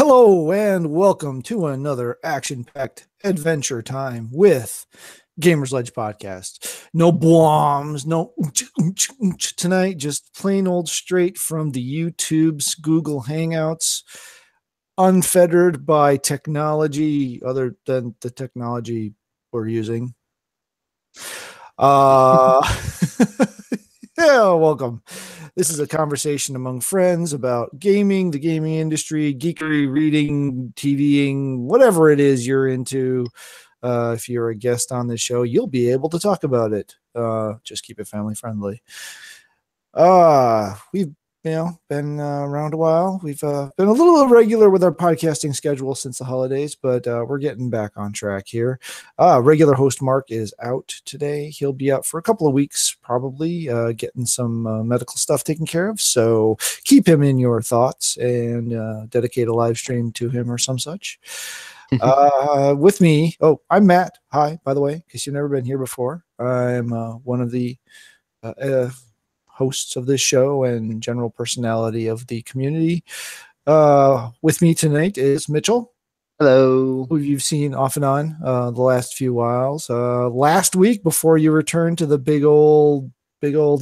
Hello and welcome to another action-packed adventure time with Gamersledge podcast. No bombs, no tonight, just plain old straight from the YouTube's Google Hangouts, unfettered by technology other than the technology we're using. Uh Yeah, welcome. This is a conversation among friends about gaming, the gaming industry, geekery, reading, TVing, whatever it is you're into. If you're a guest on this show, you'll be able to talk about it. Just keep it family friendly. We've been around a while. We've been a little irregular with our podcasting schedule since the holidays, but we're getting back on track here. Regular host Mark is out today. He'll be out for a couple of weeks, probably getting some medical stuff taken care of. So keep him in your thoughts and dedicate a live stream to him or some such. With me, I'm Matt. Hi, by the way, because you've never been here before. I'm one of the hosts of this show and general personality of the community. With me tonight is Mitchell. Hello. Who you've seen off and on the last few whiles. Last week before you returned to the big old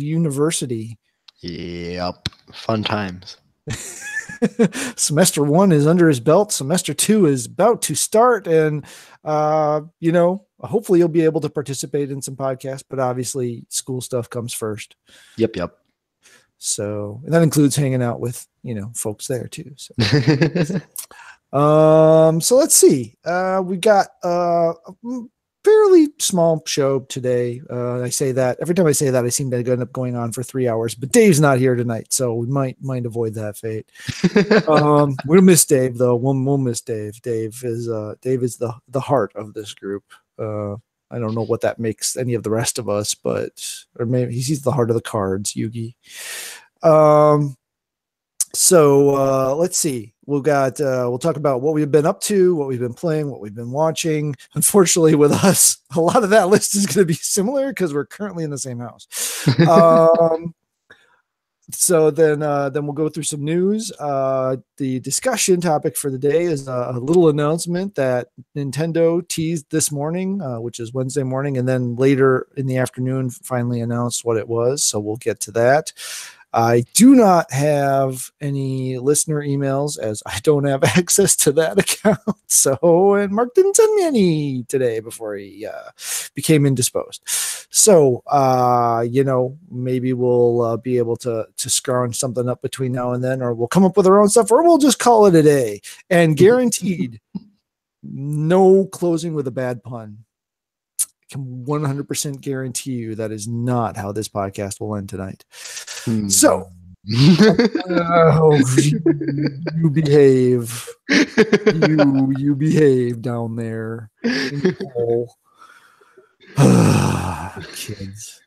university. Yep. Fun times. Semester 1 is under his belt. Semester 2 is about to start. And, hopefully you'll be able to participate in some podcasts, but obviously school stuff comes first. Yep. So, and that includes hanging out with, folks there too. So, so let's see. We got a fairly small show today. I say that every time I say that, I seem to end up going on for 3 hours, but Dave's not here tonight, so we might avoid that fate. We'll miss Dave though. We'll miss Dave. Dave is the heart of this group. I don't know what that makes any of the rest of us, or maybe he's the heart of the cards, Yugi. So let's see. We'll talk about what we've been up to, what we've been playing, what we've been watching. Unfortunately, with us, a lot of that list is going to be similar because we're currently in the same house. So then we'll go through some news. The discussion topic for the day is a little announcement that Nintendo teased this morning, which is Wednesday morning, and then later in the afternoon finally announced what it was. So we'll get to that. I do not have any listener emails as I don't have access to that account. So, and Mark didn't send me any today before he became indisposed. So, maybe we'll be able to scrounge something up between now and then, or we'll come up with our own stuff, or we'll just call it a day. And guaranteed, no closing with a bad pun. I can 100% guarantee you that is not how this podcast will end tonight. So, you behave. You behave down there in the hole. Kids.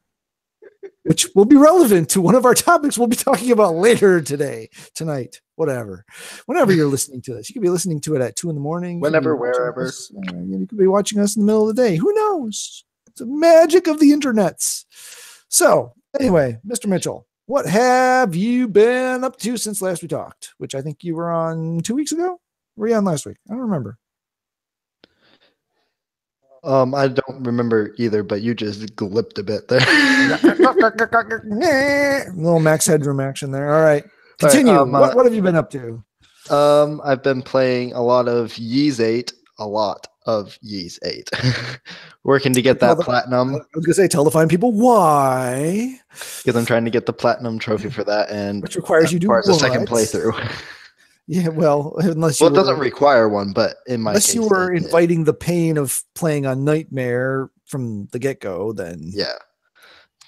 Which will be relevant to one of our topics we'll be talking about later tonight, whatever. Whenever you're listening to this, you could be listening to it at 2 a.m. Whenever, wherever. You could be watching us in the middle of the day. Who knows? It's the magic of the internets. So, anyway, Mr. Mitchell, what have you been up to since last we talked? Which I think you were on 2 weeks ago? Were you on last week? I don't remember. I don't remember either, but you just glipped a bit there. Little Max Headroom action there. All right. Continue. All right, what have you been up to? I've been playing a lot of Ys 8. Working to get that platinum. I was going to say, tell the fine people why. Because I'm trying to get the platinum trophy for that, and which requires you to do a second playthrough. Yeah, well, it doesn't require one, but in my case, you were inviting the pain of playing on Nightmare from the get-go, then yeah,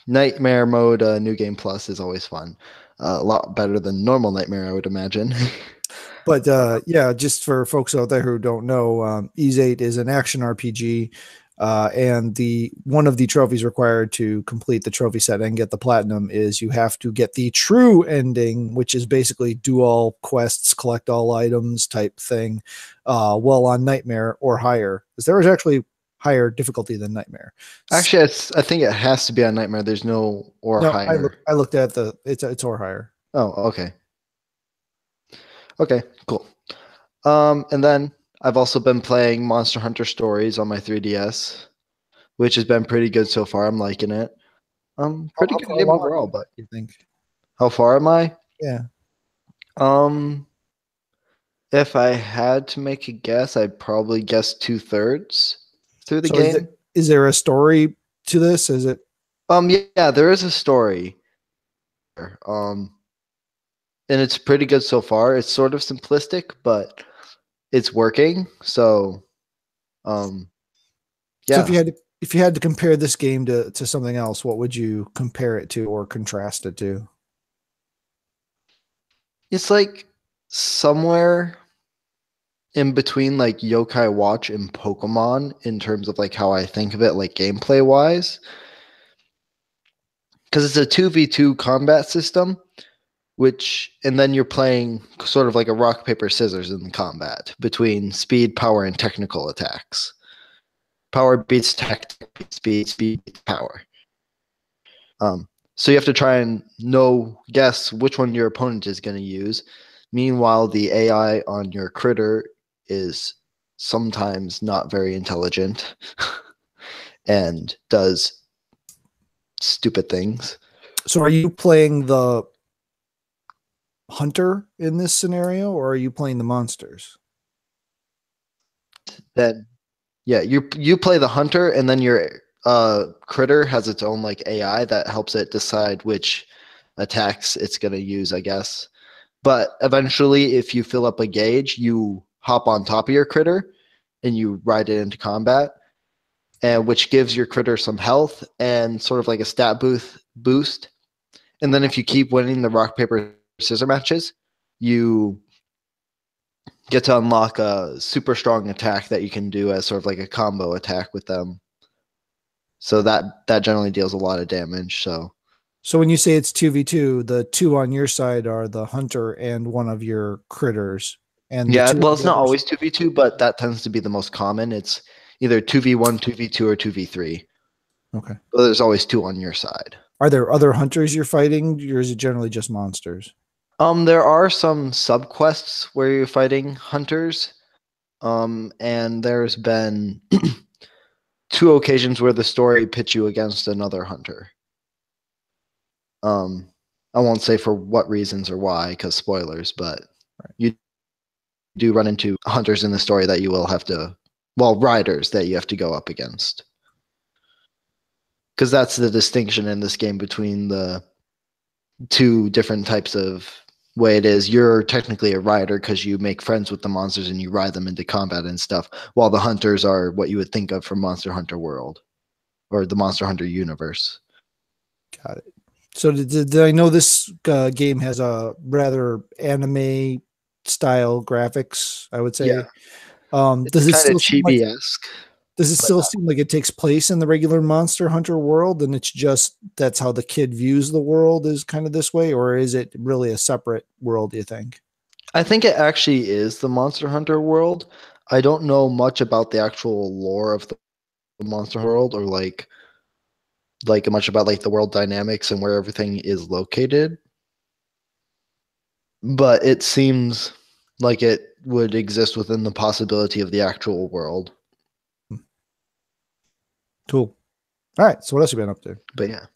Nightmare mode, New Game Plus is always fun. A lot better than normal Nightmare, I would imagine. But just for folks out there who don't know, Ys 8 is an action RPG, and one of the trophies required to complete the trophy set and get the platinum is you have to get the true ending, which is basically do all quests, collect all items type thing, while on Nightmare or higher. Because there is actually higher difficulty than Nightmare. Actually, I think it has to be on Nightmare. There's no higher. I looked at it's or higher. Oh, okay. Okay, cool. And then I've also been playing Monster Hunter Stories on my 3DS, which has been pretty good so far. I'm liking it. Pretty How good far game along are overall, you, but you think? how far am I? Yeah. Um, if I had to make a guess, I'd probably guess 2/3 through the So game. is there a story to this? Is it Yeah, there is a story. Um, and it's pretty good so far. It's sort of simplistic, but it's working. So, um, so yeah, if you had to compare this game to something else, what would you compare it to or contrast it to? it's like somewhere in between like Yokai Watch and Pokemon in terms of like how I think of it, like gameplay wise, because it's a 2v2 combat system, which and then you're playing sort of like a rock paper scissors in the combat between speed, power, and technical attacks. Power beats tech, beats speed, speed beats power. Um, so you have to try and guess which one your opponent is going to use. Meanwhile, the AI on your critter is sometimes not very intelligent and does stupid things. So are you playing the hunter in this scenario or are you playing the monsters? Then yeah, you play the hunter, and then your critter has its own like AI that helps it decide which attacks it's going to use, I guess. But eventually, if you fill up a gauge, you hop on top of your critter and you ride it into combat, and which gives your critter some health and sort of like a stat boost. And then if you keep winning the rock paper scissor matches, you get to unlock a super strong attack that you can do as sort of like a combo attack with them. So that generally deals a lot of damage. So So when you say it's 2v2, the two on your side are the hunter and one of your critters, and the yeah, two well, on it's the not other side. always 2v2, but that tends to be the most common. It's either 2v1, 2v2, or 2v3. Okay. But there's always two on your side. Are there other hunters you're fighting, or is it generally just monsters? There are some subquests where you're fighting hunters. And there's been two occasions where the story pits you against another hunter. Um, I won't say for what reasons or why, because spoilers, but Right. you do run into hunters in the story that you will have to, well, riders that you have to go up against. Because that's the distinction in this game between the two different types of way it is. You're technically a rider because you make friends with the monsters and you ride them into combat and stuff, while the hunters are what you would think of from Monster Hunter World or the Monster Hunter universe. Got it. So did I know this game has a rather anime style graphics, I would Yeah, say. it's kind of chibi-esque, Does it but still seem like it takes place in the regular Monster Hunter world and it's just that's how the kid views the world is kind of this way, or is it really a separate world, do you think? I think it actually is the Monster Hunter world. I don't know much about the actual lore of the Monster World, or like much about like the world dynamics and where everything is located, but it seems like it would exist within the possibility of the actual world. Cool. All right. So what else have you been up to? But yeah.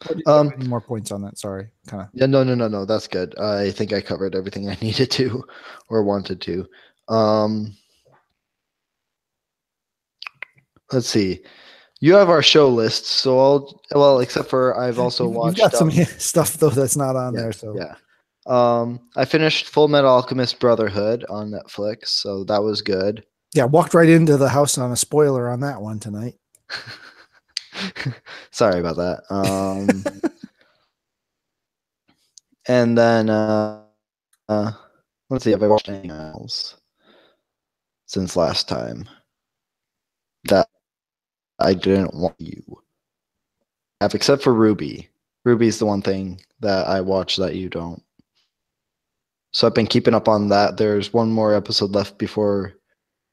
Or did you have Um any more points on that? Sorry. Kind of. yeah, no, that's good. I think I covered everything I needed to or wanted to. Um let's see. You have our show list, so except for I've also You've watched got some stuff though that's not on yeah, there. So yeah. I finished Full Metal Alchemist Brotherhood on Netflix, so that was good. yeah, walked right into the house on a spoiler on that one tonight. Sorry about that. And then uh, let's see, have I watched anything else since last time that I didn't want you have, except for Ruby. Ruby's the one thing that I watch that you don't. So I've been keeping up on that. There's one more episode left before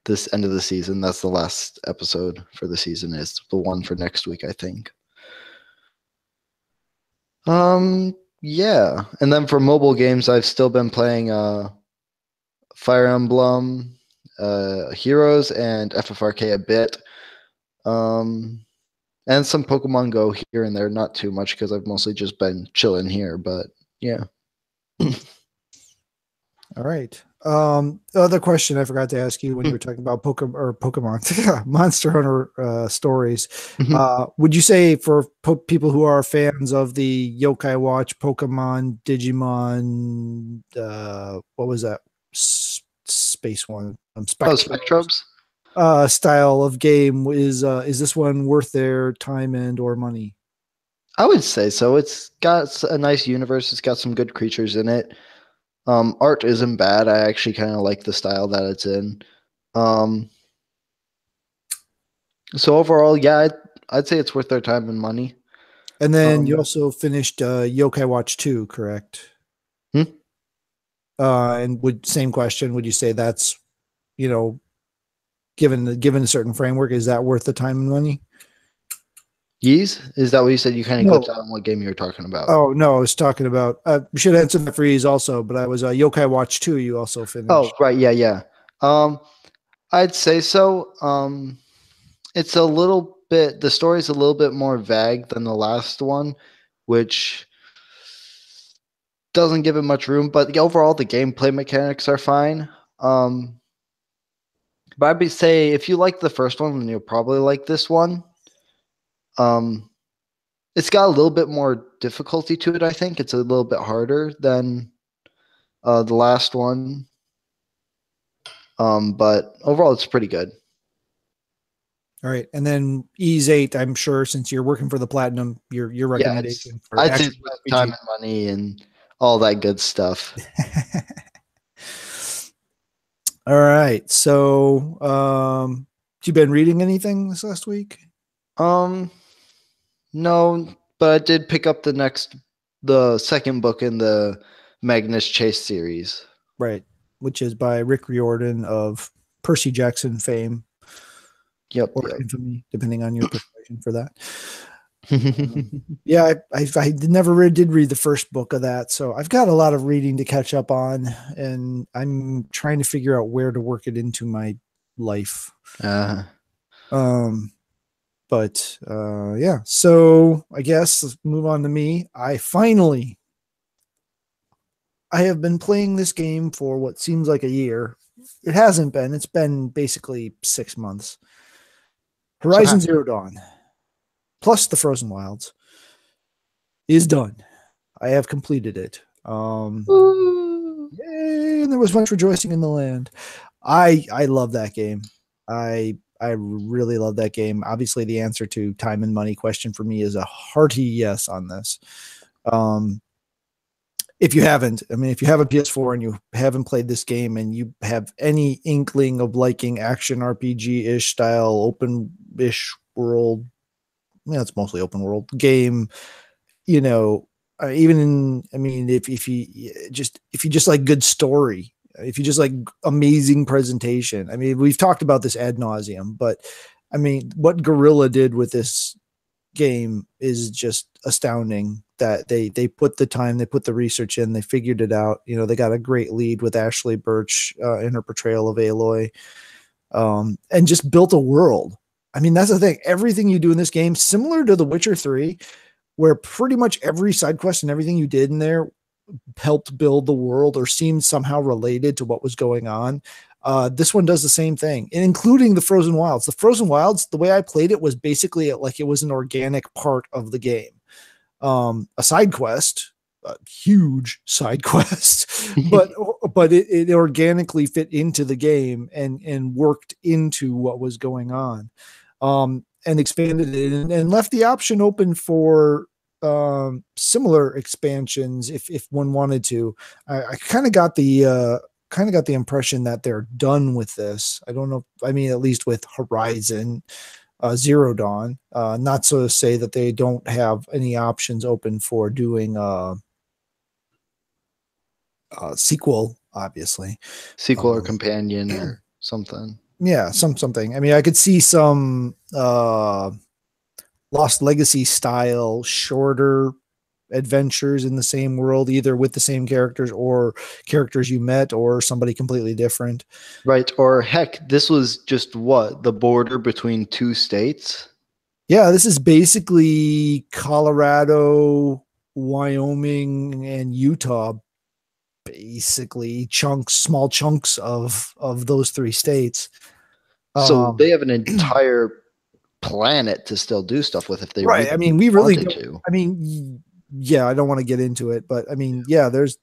this end of the season. That's the last episode for the season. Is the one for next week, I think. Yeah. And then for mobile games, I've still been playing Fire Emblem, Heroes, and FFRK a bit. And some Pokemon Go here and there, not too much because I've mostly just been chilling here, but yeah. All right. Other question I forgot to ask you when you were talking about Pokemon Monster Hunter stories. Would you say for people who are fans of the Yokai Watch, Pokemon, Digimon, what was that space one? Spectrums? Style of game is this one worth their time and or money? I would say so. It's got a nice universe. It's got some good creatures in it. Art isn't bad. I actually kind of like the style that it's in. So overall, yeah, I'd say it's worth their time and money. And then you also finished Yokai Watch 2, correct? And same question, would you say that's, given a certain framework, is that worth the time and money? Yeez? Is that what you said? You kind of clipped out on what game you were talking about. Oh, no, I was talking about, we should answer that for Yeez also, but I was Yokai Watch 2, you also finished. Oh, right, yeah. I'd say so. It's a little bit, the story's a little bit more vague than the last one, which doesn't give it much room, but overall the gameplay mechanics are fine. But I'd say if you like the first one, then you'll probably like this one. It's got a little bit more difficulty to it, I think. It's a little bit harder than the last one. But overall, it's pretty good. All right. And then Ease 8, I'm sure, since you're working for the Platinum, your recommendation for I'd say time and money and all that good stuff. All right. So, you been reading anything this last week? No, but I did pick up the second book in the Magnus Chase series. Right. Which is by Rick Riordan of Percy Jackson fame. Yep. Or infamy, depending on your persuasion for that. Yeah, I never did read the first book of that, so I've got a lot of reading to catch up on, and I'm trying to figure out where to work it into my life. Yeah. So I guess let's move on to me. I have been playing this game for what seems like a year. It hasn't been. It's been basically 6 months. Horizon Zero Dawn, plus the Frozen Wilds, is done. I have completed it. Yay! And there was much rejoicing in the land. I love that game. I really love that game. Obviously, the answer to time and money question for me is a hearty yes on this. If you have a PS4 and you haven't played this game and you have any inkling of liking action RPG-ish style, open-ish world, it's mostly open world game, if you just like good story, if you just like amazing presentation, we've talked about this ad nauseum, but what Guerrilla did with this game is just astounding. That they put the time, they put the research in, they figured it out. They got a great lead with Ashley Birch in her portrayal of Aloy, and just built a world. That's the thing. Everything you do in this game, similar to The Witcher 3, where pretty much every side quest and everything you did in there helped build the world or seemed somehow related to what was going on. This one does the same thing, including the Frozen Wilds. The Frozen Wilds, the way I played it was basically like it was an organic part of the game. A side quest, a huge side quest, but it organically fit into the game and worked into what was going on, and expanded it and left the option open for similar expansions if one wanted to. I kind of got the impression that they're done with this. I don't know. At least with Horizon Zero Dawn, not so to say that they don't have any options open for doing a sequel, obviously. Sequel or companion or something. Yeah, something. I could see some Lost Legacy style, shorter adventures in the same world, either with the same characters or characters you met or somebody completely different. Right. Or heck, this was just what? The border between two states? Yeah, this is basically Colorado, Wyoming, and Utah, basically chunks, small chunks of those three states. So they Um, have an entire planet to still do stuff with if they right. really I mean, we really wanted don't. to. I mean, yeah, I don't want to get into it, but I mean, yeah, there's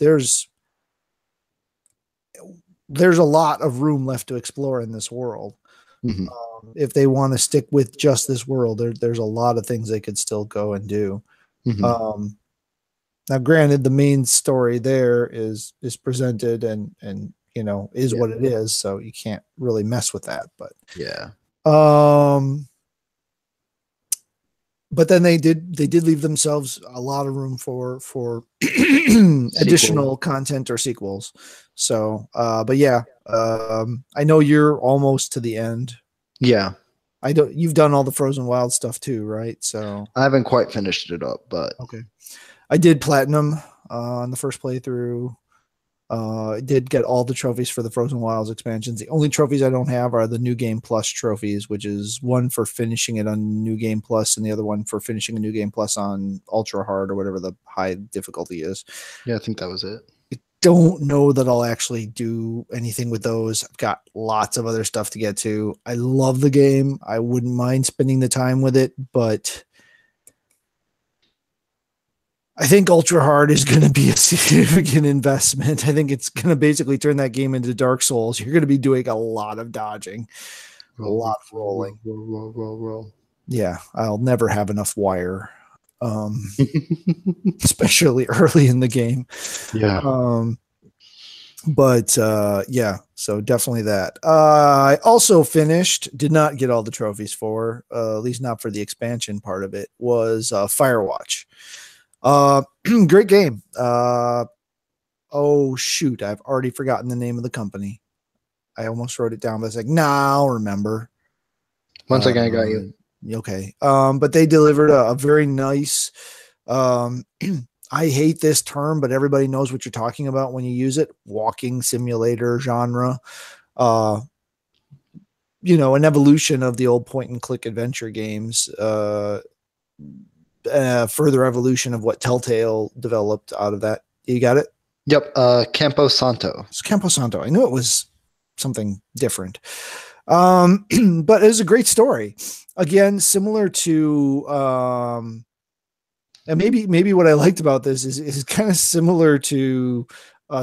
a lot of room left to explore in this world. Hmm. If they want to stick with just this world, there's a lot of things they could still go and do. Hmm. Um, Now, granted, the main story there is presented and is Yeah. what it is, so you can't really mess with that. Yeah. Um, but then they did leave themselves a lot of room for Sequel. additional content or sequels. So, but yeah, I know you're almost to the end. Yeah. I don't. You've done all the Frozen Wild stuff too, right? So, I haven't quite finished it up, but okay. I did platinum on the first playthrough. I did get all the trophies for the Frozen Wilds expansions. The only trophies I don't have are the New Game Plus trophies, which is one for finishing it on New Game Plus and the other one for finishing a New Game Plus on Ultra Hard or whatever the high difficulty is. yeah, I think that was it. Don't know that I'll actually do anything with those. I've got lots of other stuff to get to. I love the game. I wouldn't mind spending the time with it, but I think Ultra Hard is going to be a significant investment. I think it's going to basically turn that game into Dark Souls. You're going to be doing a lot of dodging, a Roll, lot of roll, rolling. roll, roll, roll, roll. Yeah, I'll never have enough wire, especially early in the game. Yeah. Um, but yeah, so definitely that. I also finished, did not get all the trophies for, at least not for the expansion part of it, was Firewatch. Great game. Oh shoot, I've already forgotten the name of the company. I almost wrote it down, but it's like, now I'll remember. One second, I got you. Okay. But they delivered a very nice, um, I hate this term, but everybody knows what you're talking about when you use it. Walking simulator genre. Uh, an evolution of the old point and click adventure games. Further evolution of what Telltale developed out of that. You got it? Yep. Campo Santo. It's Campo Santo. I knew it was something different. But it was a great story. Again, similar to and maybe what I liked about this is kind of similar to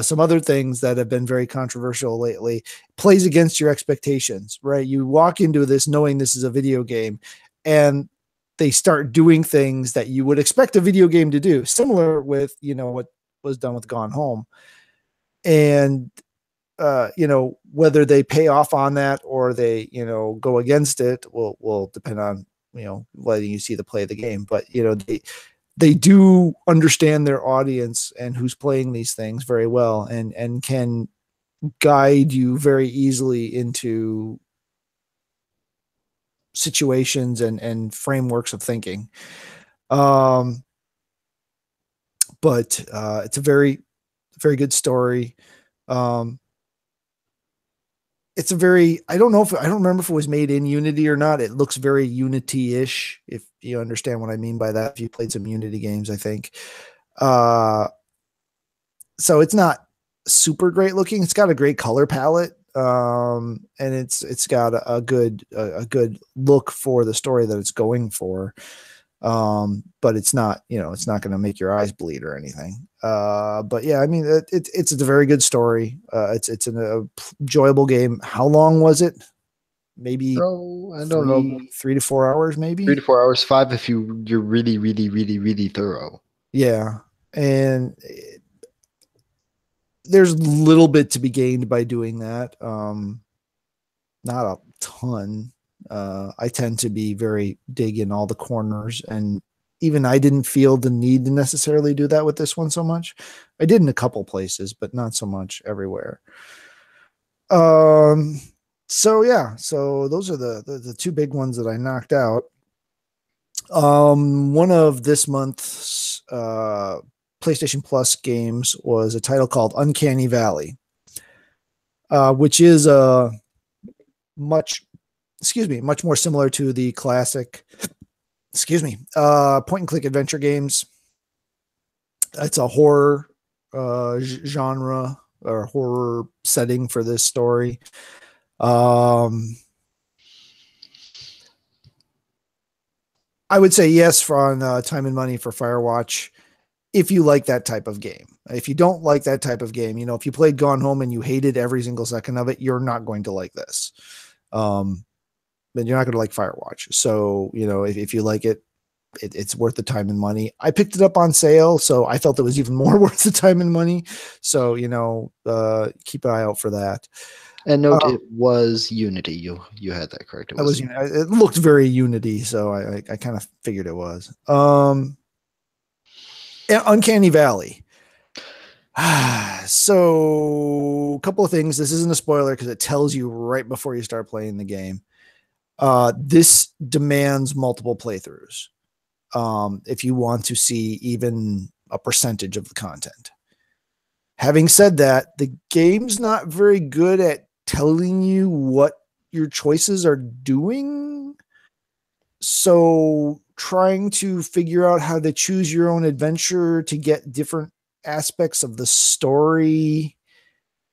some other things that have been very controversial lately. Plays against your expectations, right? You walk into this knowing this is a video game, and they start doing things that you would expect a video game to do, similar with what was done with Gone Home. And whether they pay off on that or they go against it will depend on whether you see the play of the game. But they do understand their audience and who's playing these things very well, and can guide you very easily into situations and frameworks of thinking. Um, but it's a very, very good story. Um, it's a very, I don't remember if it was made in Unity or not. It looks very Unity-ish, if you understand what I mean by that. If you played some Unity games, I think. So it's not super great looking. It's got a great color palette. And it's got a good look for the story that it's going for. But it's not going to make your eyes bleed or anything. But yeah, I mean, it's a very good story. It's an enjoyable game. How long was it? Maybe Oh, I don't know. 3 to 4 hours, 3 maybe. to 4 hours, 5 if you're really, really, really, really thorough. Yeah, and there's a little bit to be gained by doing that. Not a ton. I tend to be very dig in all the corners, and even I didn't feel the need to necessarily do that with this one so much. I did in a couple places, but not so much everywhere. Um, so yeah, so those are the two big ones that I knocked out. One of this month's PlayStation Plus games was a title called Uncanny Valley, which is a much, much more similar to the classic, point and click adventure games. It's a horror genre or horror setting for this story. I would say yes for on time and money for Firewatch if you like that type of game. If you don't like that type of game, if you played Gone Home and you hated every single second of it, you're not going to like this. Then you're not going to like Firewatch. So, if you like it, it's worth the time and money. I picked it up on sale, so I felt it was even more worth the time and money. So, keep an eye out for that. And note, it was Unity. You had that correct. It looked very Unity, so I kind of figured it was. Uncanny Valley. So, a couple of things. This isn't a spoiler because it tells you right before you start playing the game. This demands multiple playthroughs if you want to see even a percentage of the content. Having said that, the game's not very good at telling you what your choices are doing. So trying to figure out how to choose your own adventure to get different aspects of the story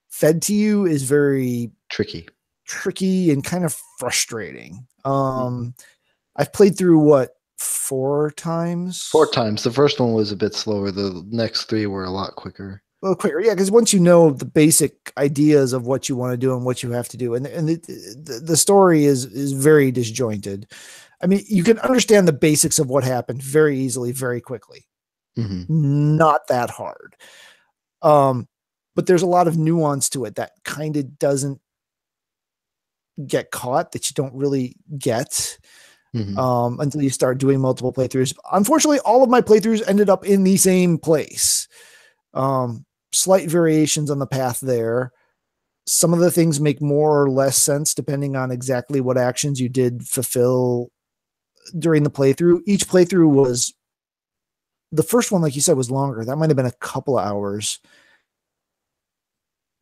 fed to you is very tricky and kind of frustrating. I've played through 4 times? 4 times. The first one was a bit slower. The next 3 were a lot quicker. A little quicker, yeah, because once you know the basic ideas of what you want to do and what you have to do, and the story is very disjointed. I mean, you can understand the basics of what happened very easily, very quickly. Not that hard. But there's a lot of nuance to it that kind of doesn't get caught, that you don't really get until you start doing multiple playthroughs. Unfortunately, all of my playthroughs ended up in the same place. Slight variations on the path there. Some of the things make more or less sense depending on exactly what actions you did fulfill during the playthrough. Each playthrough was, the first one, like you said, was longer. That might have been a couple of hours.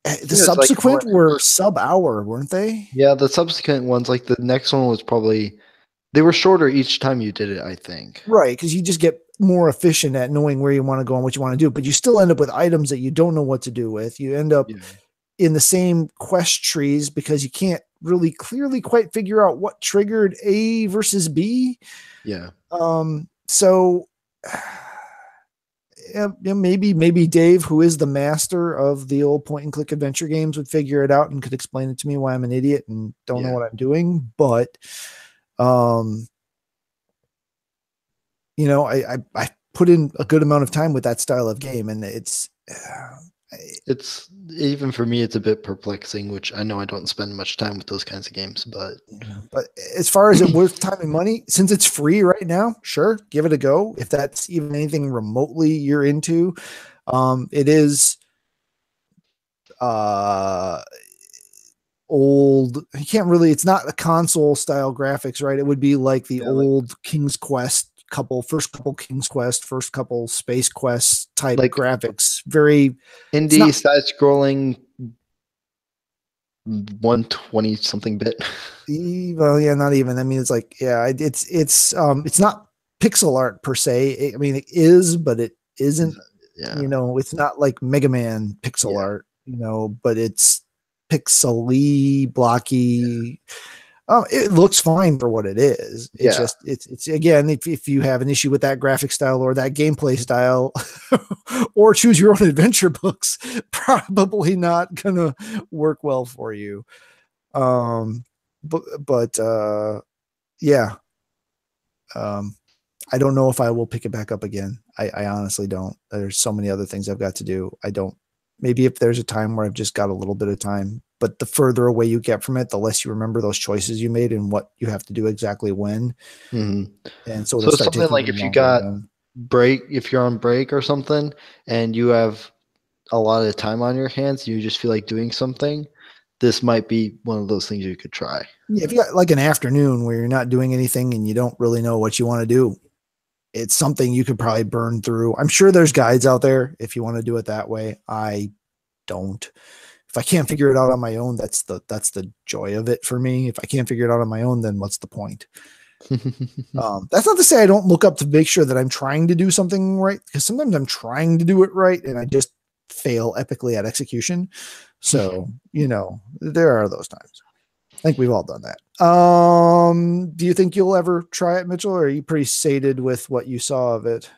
The subsequent were sub-hour, weren't they? Yeah, the subsequent ones, like the next one was probably, they were shorter each time you did it, I think. Right, because you just get more efficient at knowing where you want to go and what you want to do, but you still end up with items that you don't know what to do with. You end up in the same quest trees because you can't really clearly quite figure out what triggered A versus B. Yeah. So maybe Dave, who is the master of the old point and click adventure games, would figure it out and could explain it to me why I'm an idiot and don't know what I'm doing. But I put in a good amount of time with that style of game, and it's even for me, it's a bit perplexing, which I know I don't spend much time with those kinds of games, but as far as it worth time and money, since it's free right now, sure, give it a go. If that's even anything remotely you're into, it is old. You can't really, it's not a console style graphics, right? It would be like the old King's Quest first couple King's Quest, first couple Space Quest type graphics. Very indie side scrolling 120 something bit. Well, yeah, not even. I mean, it's like, yeah, it's not pixel art per se. I mean, it is, but it isn't. It's not like Mega Man pixel art, but it's pixely, blocky. It looks fine for what it is. It's just, it's again, if you have an issue with that graphic style or that gameplay style, or choose your own adventure books, probably not gonna work well for you. Yeah. I don't know if I will pick it back up again. I honestly don't. There's so many other things I've got to do. Maybe if there's a time where I've just got a little bit of time, but the further away you get from it, the less you remember those choices you made and what you have to do exactly when. And so it's something like if you got if you're on break or something and you have a lot of time on your hands, you just feel like doing something, this might be one of those things you could try. Yeah, if you got like an afternoon where you're not doing anything and you don't really know what you want to do, it's something you could probably burn through. I'm sure there's guides out there if you want to do it that way. I don't. If I can't figure it out on my own, that's the joy of it for me. If I can't figure it out on my own, then what's the point? That's not to say I don't look up to make sure that I'm trying to do something right, because sometimes I'm trying to do it right and I just fail epically at execution. So, there are those times. I think we've all done that. Do you think you'll ever try it, Mitchell, or are you pretty sated with what you saw of it?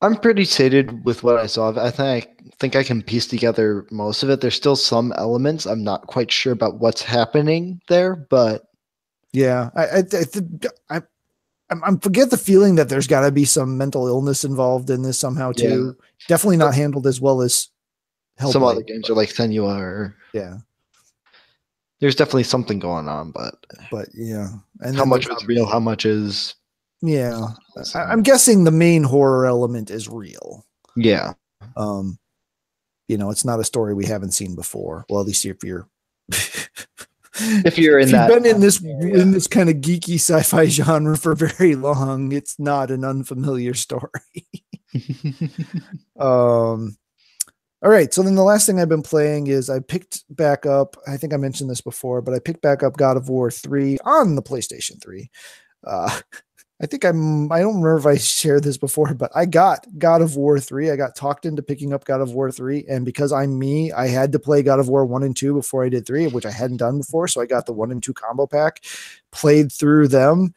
I'm pretty sated with what I saw. I think I can piece together most of it. There's still some elements I'm not quite sure about what's happening there, but yeah, I forget the feeling that there's got to be some mental illness involved in this somehow too. Yeah. Definitely not handled as well as Hellblade, some other games are like Senua or yeah. There's definitely something going on, but yeah, and how much is real? How much is I'm guessing the main horror element is real. Yeah. It's not a story we haven't seen before. Well, at least if you're if you've been in this kind of geeky sci-fi genre for very long, it's not an unfamiliar story. All right. So then the last thing I've been playing is I picked back up, I think I mentioned this before, but I picked back up God of War 3 on the PlayStation 3. I think I don't remember if I shared this before, but I got God of War 3. I got talked into picking up God of War 3. And because I'm me, I had to play God of War 1 and 2 before I did 3, which I hadn't done before. So I got the 1 and 2 combo pack, played through them,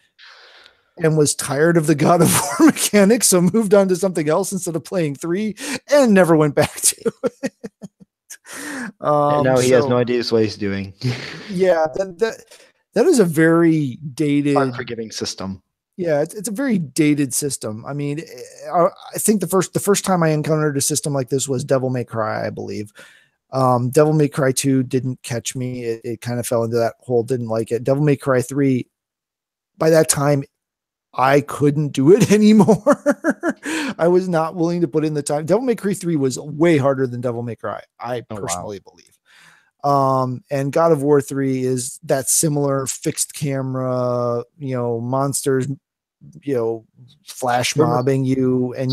and was tired of the God of War mechanics. So moved on to something else instead of playing 3 and never went back to it. And now he has no idea what he's doing. Yeah. That is a very dated, unforgiving system. Yeah, it's a very dated system. I mean, I think the first time I encountered a system like this was Devil May Cry, I believe. Devil May Cry 2 didn't catch me. It kind of fell into that hole, didn't like it. Devil May Cry 3, by that time, I couldn't do it anymore. I was not willing to put in the time. Devil May Cry 3 was way harder than Devil May Cry, I personally believe. And God of War 3 is that similar fixed camera, monsters, flash mobbing you, and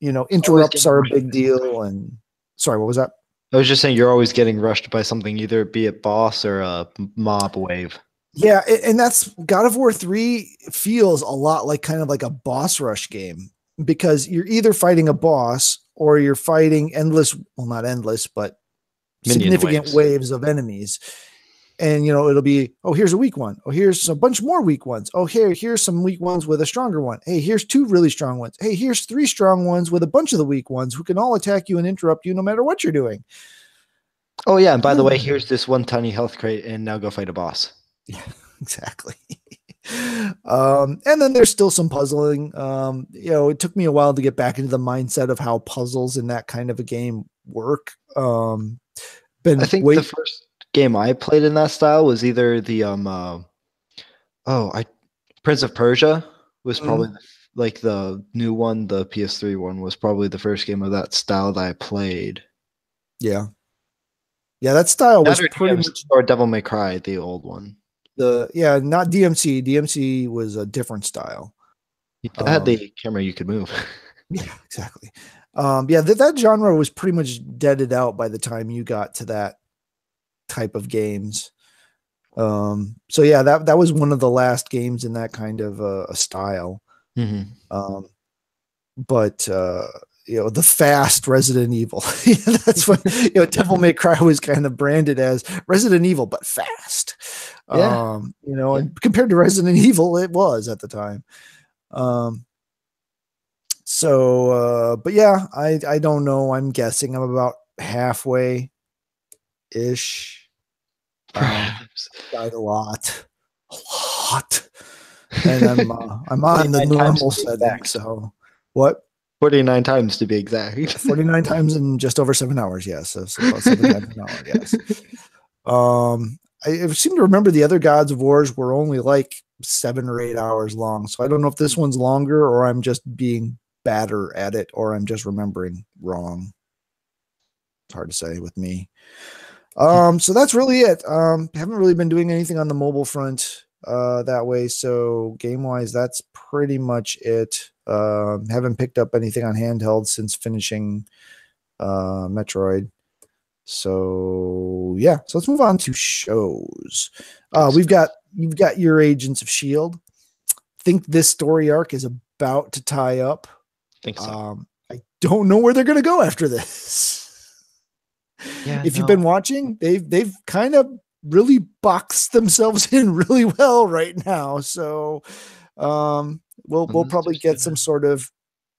interrupts are a big deal. And sorry, what was that? I was just saying you're always getting rushed by something, either be it boss or a mob wave. Yeah, and that's God of War 3 feels a lot like kind of like a boss rush game, because you're either fighting a boss or you're fighting not endless, but significant waves of enemies. And it'll be, oh, here's a weak one. Oh, here's a bunch more weak ones. Oh, here's some weak ones with a stronger one. Hey, here's 2 really strong ones. Hey, here's 3 strong ones with a bunch of the weak ones who can all attack you and interrupt you no matter what you're doing. Oh yeah, and by the way, here's this one tiny health crate, and now go fight a boss. Yeah, exactly. And then there's still some puzzling. It took me a while to get back into the mindset of how puzzles in that kind of a game work. I think the first game I played in that style was either the Prince of Persia was probably like the new one. The PS3 one was probably the first game of that style that I played. Yeah, that style was pretty much, or Devil May Cry, the old one. Not DMC. DMC was a different style. It had the camera you could move. Yeah, exactly. That genre was pretty much deaded out by the time you got to that type of games. So yeah, that was one of the last games in that kind of a style. Mm-hmm. But the fast Resident Evil. That's what Devil May Cry was kind of branded as Resident Evil, but fast. Yeah. And compared to Resident Evil, it was at the time. But yeah, I don't know. I'm guessing I'm about halfway ish. Died a lot, and I'm on the normal setting. So what? 49 times to be exact. 49 times in just over 7 hours. Yes, so about 7 times an hour. Yes. I seem to remember the other Gods of Wars were only like 7 or 8 hours long. So I don't know if this one's longer, or I'm just being badder at it, or I'm just remembering wrong. It's hard to say with me. So that's really it. Haven't really been doing anything on the mobile front that way. So game wise, that's pretty much it. Haven't picked up anything on handheld since finishing Metroid. So yeah, so let's move on to shows. You've got your Agents of Shield. Think this story arc is about to tie up. Think so. I don't know where they're going to go after this. Yeah, if you've been watching, they've kind of really boxed themselves in really well right now. So we'll probably get some sort of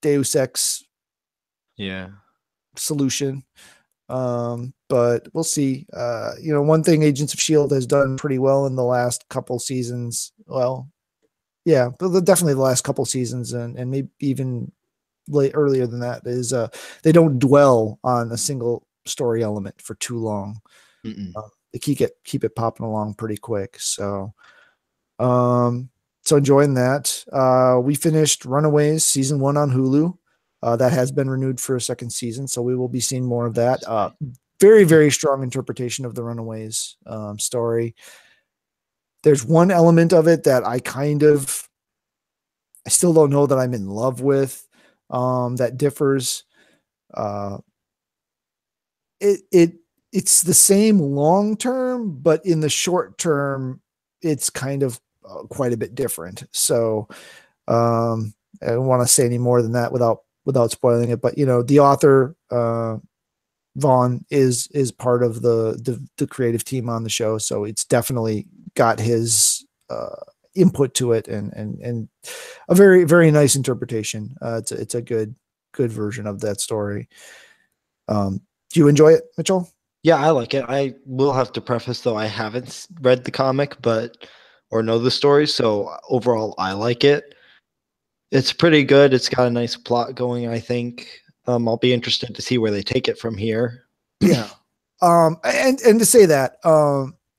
Deus Ex solution. But we'll see. One thing Agents of Shield has done pretty well in the last couple seasons. Well, yeah, but definitely the last couple seasons, and maybe even earlier than that, is they don't dwell on a single story element for too long. They keep it popping along pretty quick. So enjoying that. We finished Runaways season 1 on Hulu. That has been renewed for a second season, so we will be seeing more of that. Very, very strong interpretation of the Runaways story. There's one element of it that I still don't know that I'm in love with, that differs. It's the same long term, but in the short term, it's kind of quite a bit different. So I don't want to say any more than that without spoiling it. But the author Vaughn is part of the creative team on the show, so it's definitely got his input to it, and a very, very nice interpretation. It's a good version of that story. Do you enjoy it, Mitchell? Yeah, I like it. I will have to preface though, I haven't read the comic, or know the story, so overall I like it. It's pretty good. It's got a nice plot going, I think. I'll be interested to see where they take it from here. Yeah. And to say that,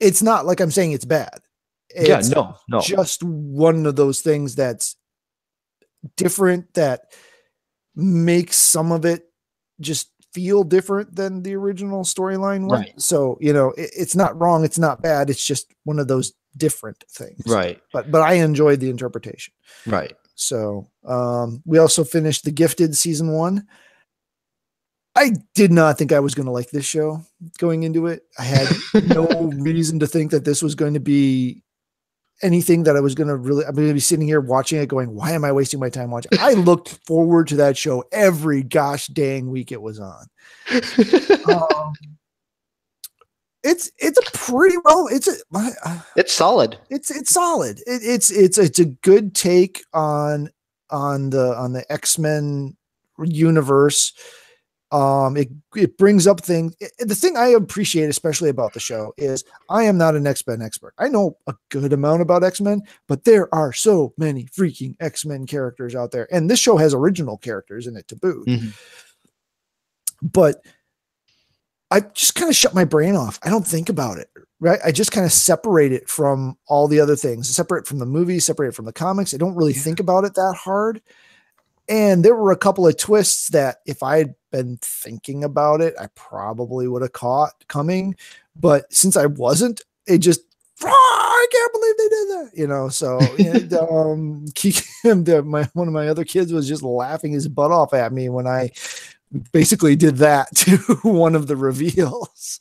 it's not like I'm saying it's bad. It's no. just one of those things that's different, that makes some of it just feel different than the original storyline. Right. So, it's not wrong. It's not bad. It's just one of those different things. Right. But I enjoyed the interpretation. Right. So, we also finished The Gifted season 1. I did not think I was going to like this show going into it. I had no reason to think that this was going to be anything that I'm going to be sitting here watching it going, why am I wasting my time watching? I looked forward to that show every gosh dang week it was on. It's a pretty well, it's solid. It's solid. It's a good take on the X-Men universe. It brings up things. The thing I appreciate especially about the show is I am not an X-Men expert. I know a good amount about X-Men, but there are so many freaking X-Men characters out there. And this show has original characters in it to boot. But I just kind of shut my brain off. I don't think about it, right? I just kind of separate it from all the other things, separate from the movies, separate from the comics. I don't really think about it that hard. And there were a couple of twists that if I had been thinking about it, I probably would have caught coming. But since I wasn't, it just, I can't believe they did that, so one of my other kids was just laughing his butt off at me when I basically did that to one of the reveals.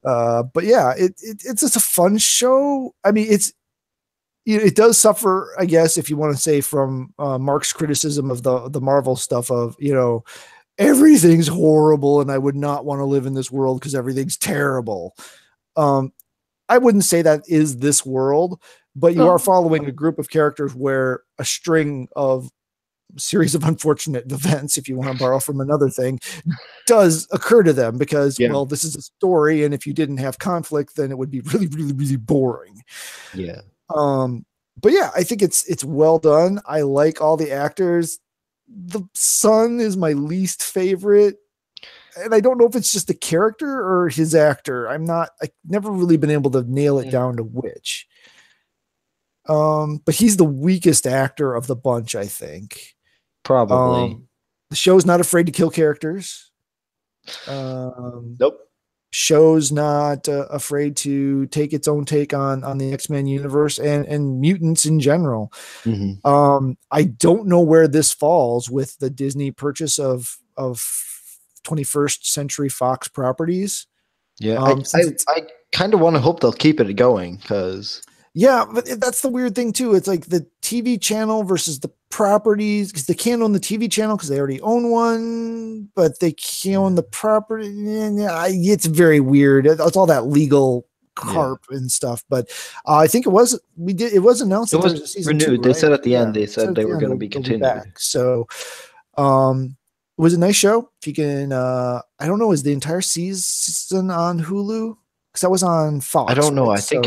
But yeah, it's just a fun show. I mean, it does suffer, I guess, if you want to say, from Mark's criticism of the Marvel stuff of, everything's horrible and I would not want to live in this world because everything's terrible. I wouldn't say that is this world, but you are following a group of characters where a series of unfortunate events, if you want to borrow from another thing, does occur to them because, well, this is a story. And if you didn't have conflict, then it would be really, really, really boring. Yeah. But yeah, I think it's well done. I like all the actors. The son is my least favorite. And I don't know if it's just the character or his actor. I've never really been able to nail it down to which. But he's the weakest actor of the bunch, I think. Probably. The show's not afraid to kill characters. Nope. Show's not afraid to take its own take on the X-Men universe and mutants in general. Mm-hmm. I don't know where this falls with the Disney purchase of 21st Century Fox properties. Yeah, I kind of want to hope they'll keep it going because yeah, but that's the weird thing too. It's like the TV channel versus the properties because they can't own the TV channel because they already own one, but they can't own the property. Yeah, it's very weird. It's all that legal carp and stuff. But I think it was announced that there was a season renewed. 2, They right? said at the end they Said said at they the were end going to be they'll continued. back. So it was a nice show. If you can, I don't know, is the entire season on Hulu? Because that was on Fox. I don't know. Right? I think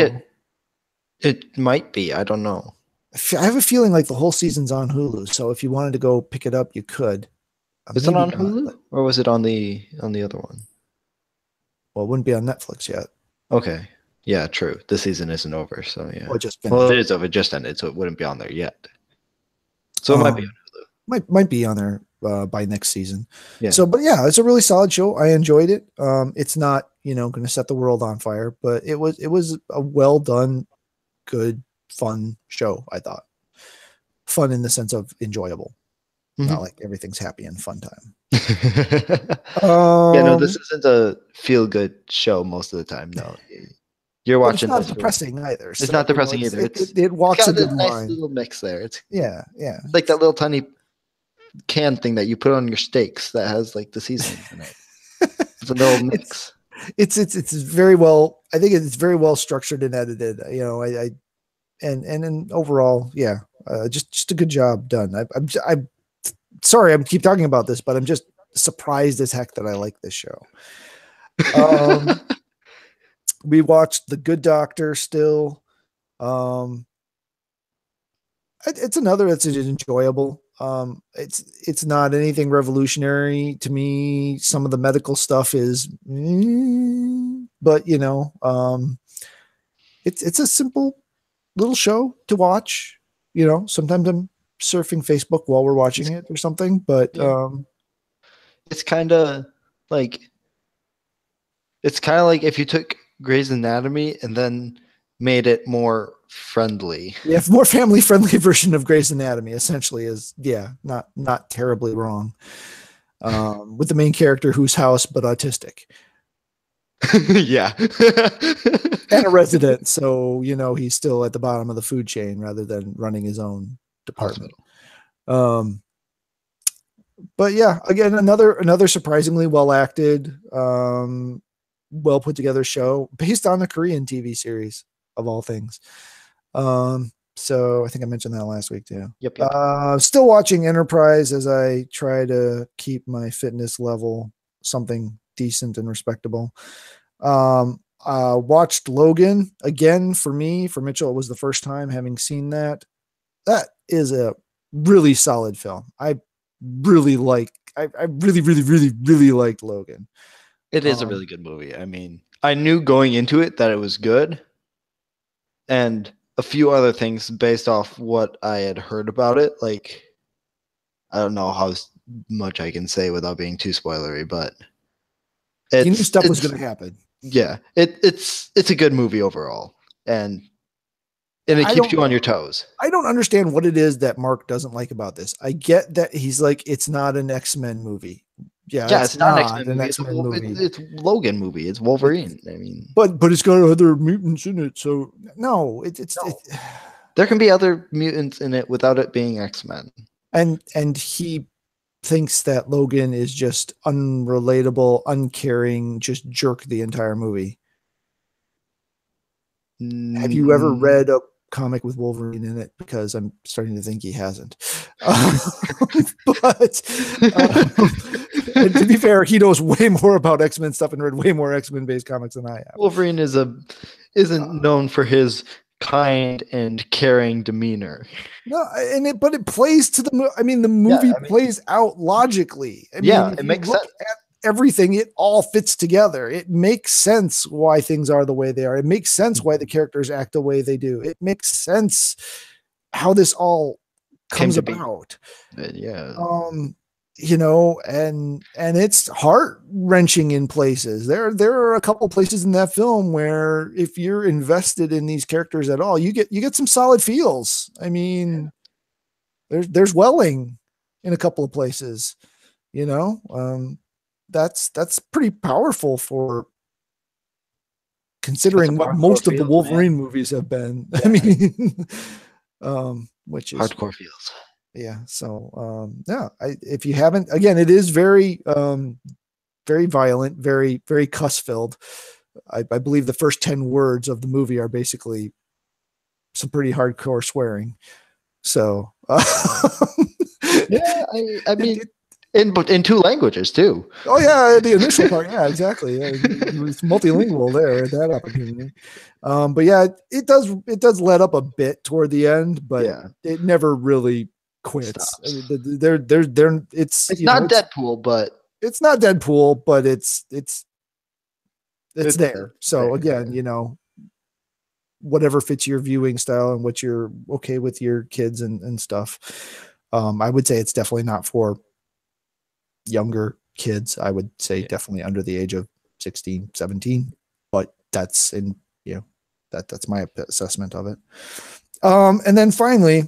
it might be. I don't know. I have a feeling like the whole season's on Hulu. So if you wanted to go pick it up, you could. Is it on Hulu or was it on the other one? Well, it wouldn't be on Netflix yet. Okay. Yeah, true. The season isn't over, so yeah. Well, it is over. It just ended, so it wouldn't be on there yet. So it might be on Hulu. Might be on there by next season. Yeah. So, but yeah, it's a really solid show. I enjoyed it. It's not going to set the world on fire, but it was a well done, good, fun show. I thought fun in the sense of enjoyable, not like everything's happy and fun time. Yeah, no, this isn't a feel good show most of the time. No, you're watching. It's not depressing either. It's not depressing either. It walks a good line. Nice little mix there. It's yeah. It's like that little tiny can thing that you put on your steaks that has like the seasoning in it. It's a little mix. It's very well. I think it's very well structured and edited. And overall, yeah, just a good job done. I'm sorry I keep talking about this, but I'm just surprised as heck that I like this show. We watched The Good Doctor still. It's another that's enjoyable. It's not anything revolutionary to me. Some of the medical stuff is, but it's a simple little show to watch. Sometimes I'm surfing Facebook while we're watching it or something, but it's kind of like if you took Grey's Anatomy and then made it more friendly. Yeah, more family friendly version of Grey's Anatomy essentially is not terribly wrong. With the main character whose house but autistic. Yeah. And a resident, so he's still at the bottom of the food chain rather than running his own department. But yeah, again, another surprisingly well acted, well put together show based on a Korean TV series of all things. So I think I mentioned that last week too. Yep. Still watching Enterprise as I try to keep my fitness level something decent and respectable. Watched Logan again for Mitchell. It was the first time having seen that. That is a really solid film. I really liked Logan. It is a really good movie. I mean, I knew going into it that it was good, and a few other things based off what I had heard about it. Like, I don't know how much I can say without being too spoilery, but you knew stuff was going to happen. Yeah, it's a good movie overall, and it keeps you on your toes. I don't understand what it is that Mark doesn't like about this. I get that he's like, it's not an X-Men movie. Yeah, it's not an X-Men movie. It's Logan movie. It's Wolverine. I mean, but it's got other mutants in it. So no, there can be other mutants in it without it being X-Men. And he thinks that Logan is just unrelatable, uncaring, just jerk the entire movie. Have you ever read a comic with Wolverine in it? Because I'm starting to think he hasn't. But and to be fair, he knows way more about X-Men stuff and read way more X-Men based comics than I have. Wolverine isn't known for his kind and caring demeanor. No, but it plays to the. I mean, the movie plays out logically. It makes sense. Everything, it all fits together. It makes sense why things are the way they are. It makes sense why the characters act the way they do. It makes sense how this all comes about. Yeah. and it's heart wrenching in places. There are a couple places in that film where if you're invested in these characters at all, you get some solid feels. I mean, there's welling in a couple of places, you know. That's pretty powerful for Got some considering what hardcore most of the feels, man. Wolverine movies have been. I Yeah, mean, which is hardcore feels. yeah. So yeah, if you haven't, again, it is very very violent, very very cuss filled. I believe the first 10 words of the movie are basically some pretty hardcore swearing. So Yeah, I it, mean, in two languages too. oh yeah, the initial part, yeah, exactly. Yeah, he was multilingual there at that opportunity. But yeah, it does let up a bit toward the end, but Yeah, it never really quits. I mean, stops. they're it's It's not Deadpool, but it's not Deadpool, but it's it's there. So there. again, whatever fits your viewing style and what you're okay with your kids and stuff. I would say it's definitely not for younger kids. I would say Yeah. definitely under the age of 16, 17, but that's in, that's my assessment of it. And then finally,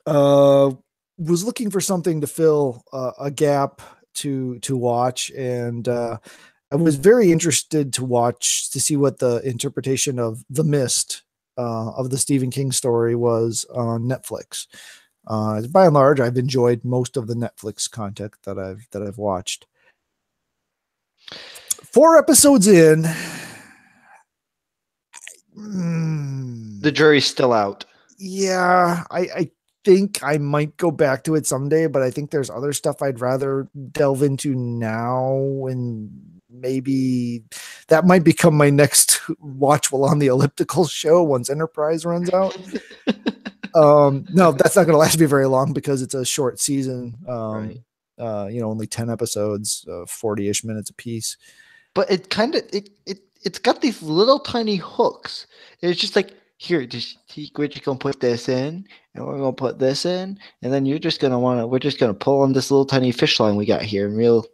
was looking for something to fill a gap to watch, and I was very interested to see what the interpretation of The Mist of the Stephen King story was on Netflix. By and large, I've enjoyed most of the Netflix content that I've watched. 4 episodes in, The jury's still out. yeah, I think I might go back to it someday, but I think there's other stuff I'd rather delve into now, and maybe that might become my next watch while on the elliptical show once Enterprise runs out. No, that's not going to last me very long because it's a short season. Right. Only 10 episodes, 40-ish minutes a piece. But it kind of it's got these little tiny hooks. It's just like here, we're just gonna put this in, and we're gonna put this in, and then we're just gonna pull on this little tiny fish line we got here, and real.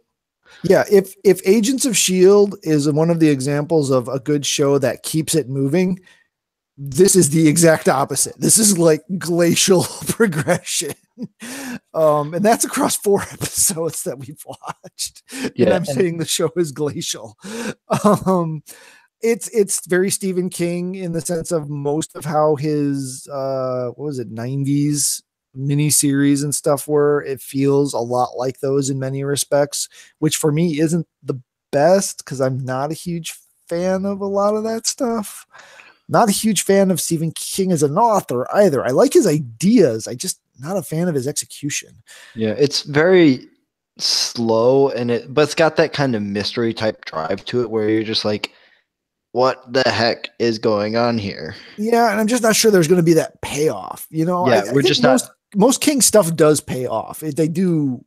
Yeah, if Agents of Shield is one of the examples of a good show that keeps it moving, this is the exact opposite. This is like glacial progression. And that's across 4 episodes that we've watched. And Yeah, I'm and saying the show is glacial. Um, it's very Stephen King in the sense of most of how his what was it, 90s miniseries and stuff were. It feels a lot like those in many respects, which for me isn't the best because I'm not a huge fan of a lot of that stuff. Not a huge fan of Stephen King as an author either. I like his ideas. I just not a fan of his execution. yeah, it's very slow, but it's got that kind of mystery type drive to it where you're just like, what the heck is going on here? Yeah, and I'm just not sure there's going to be that payoff. Yeah, I we're think just not. most King stuff does pay off. They do.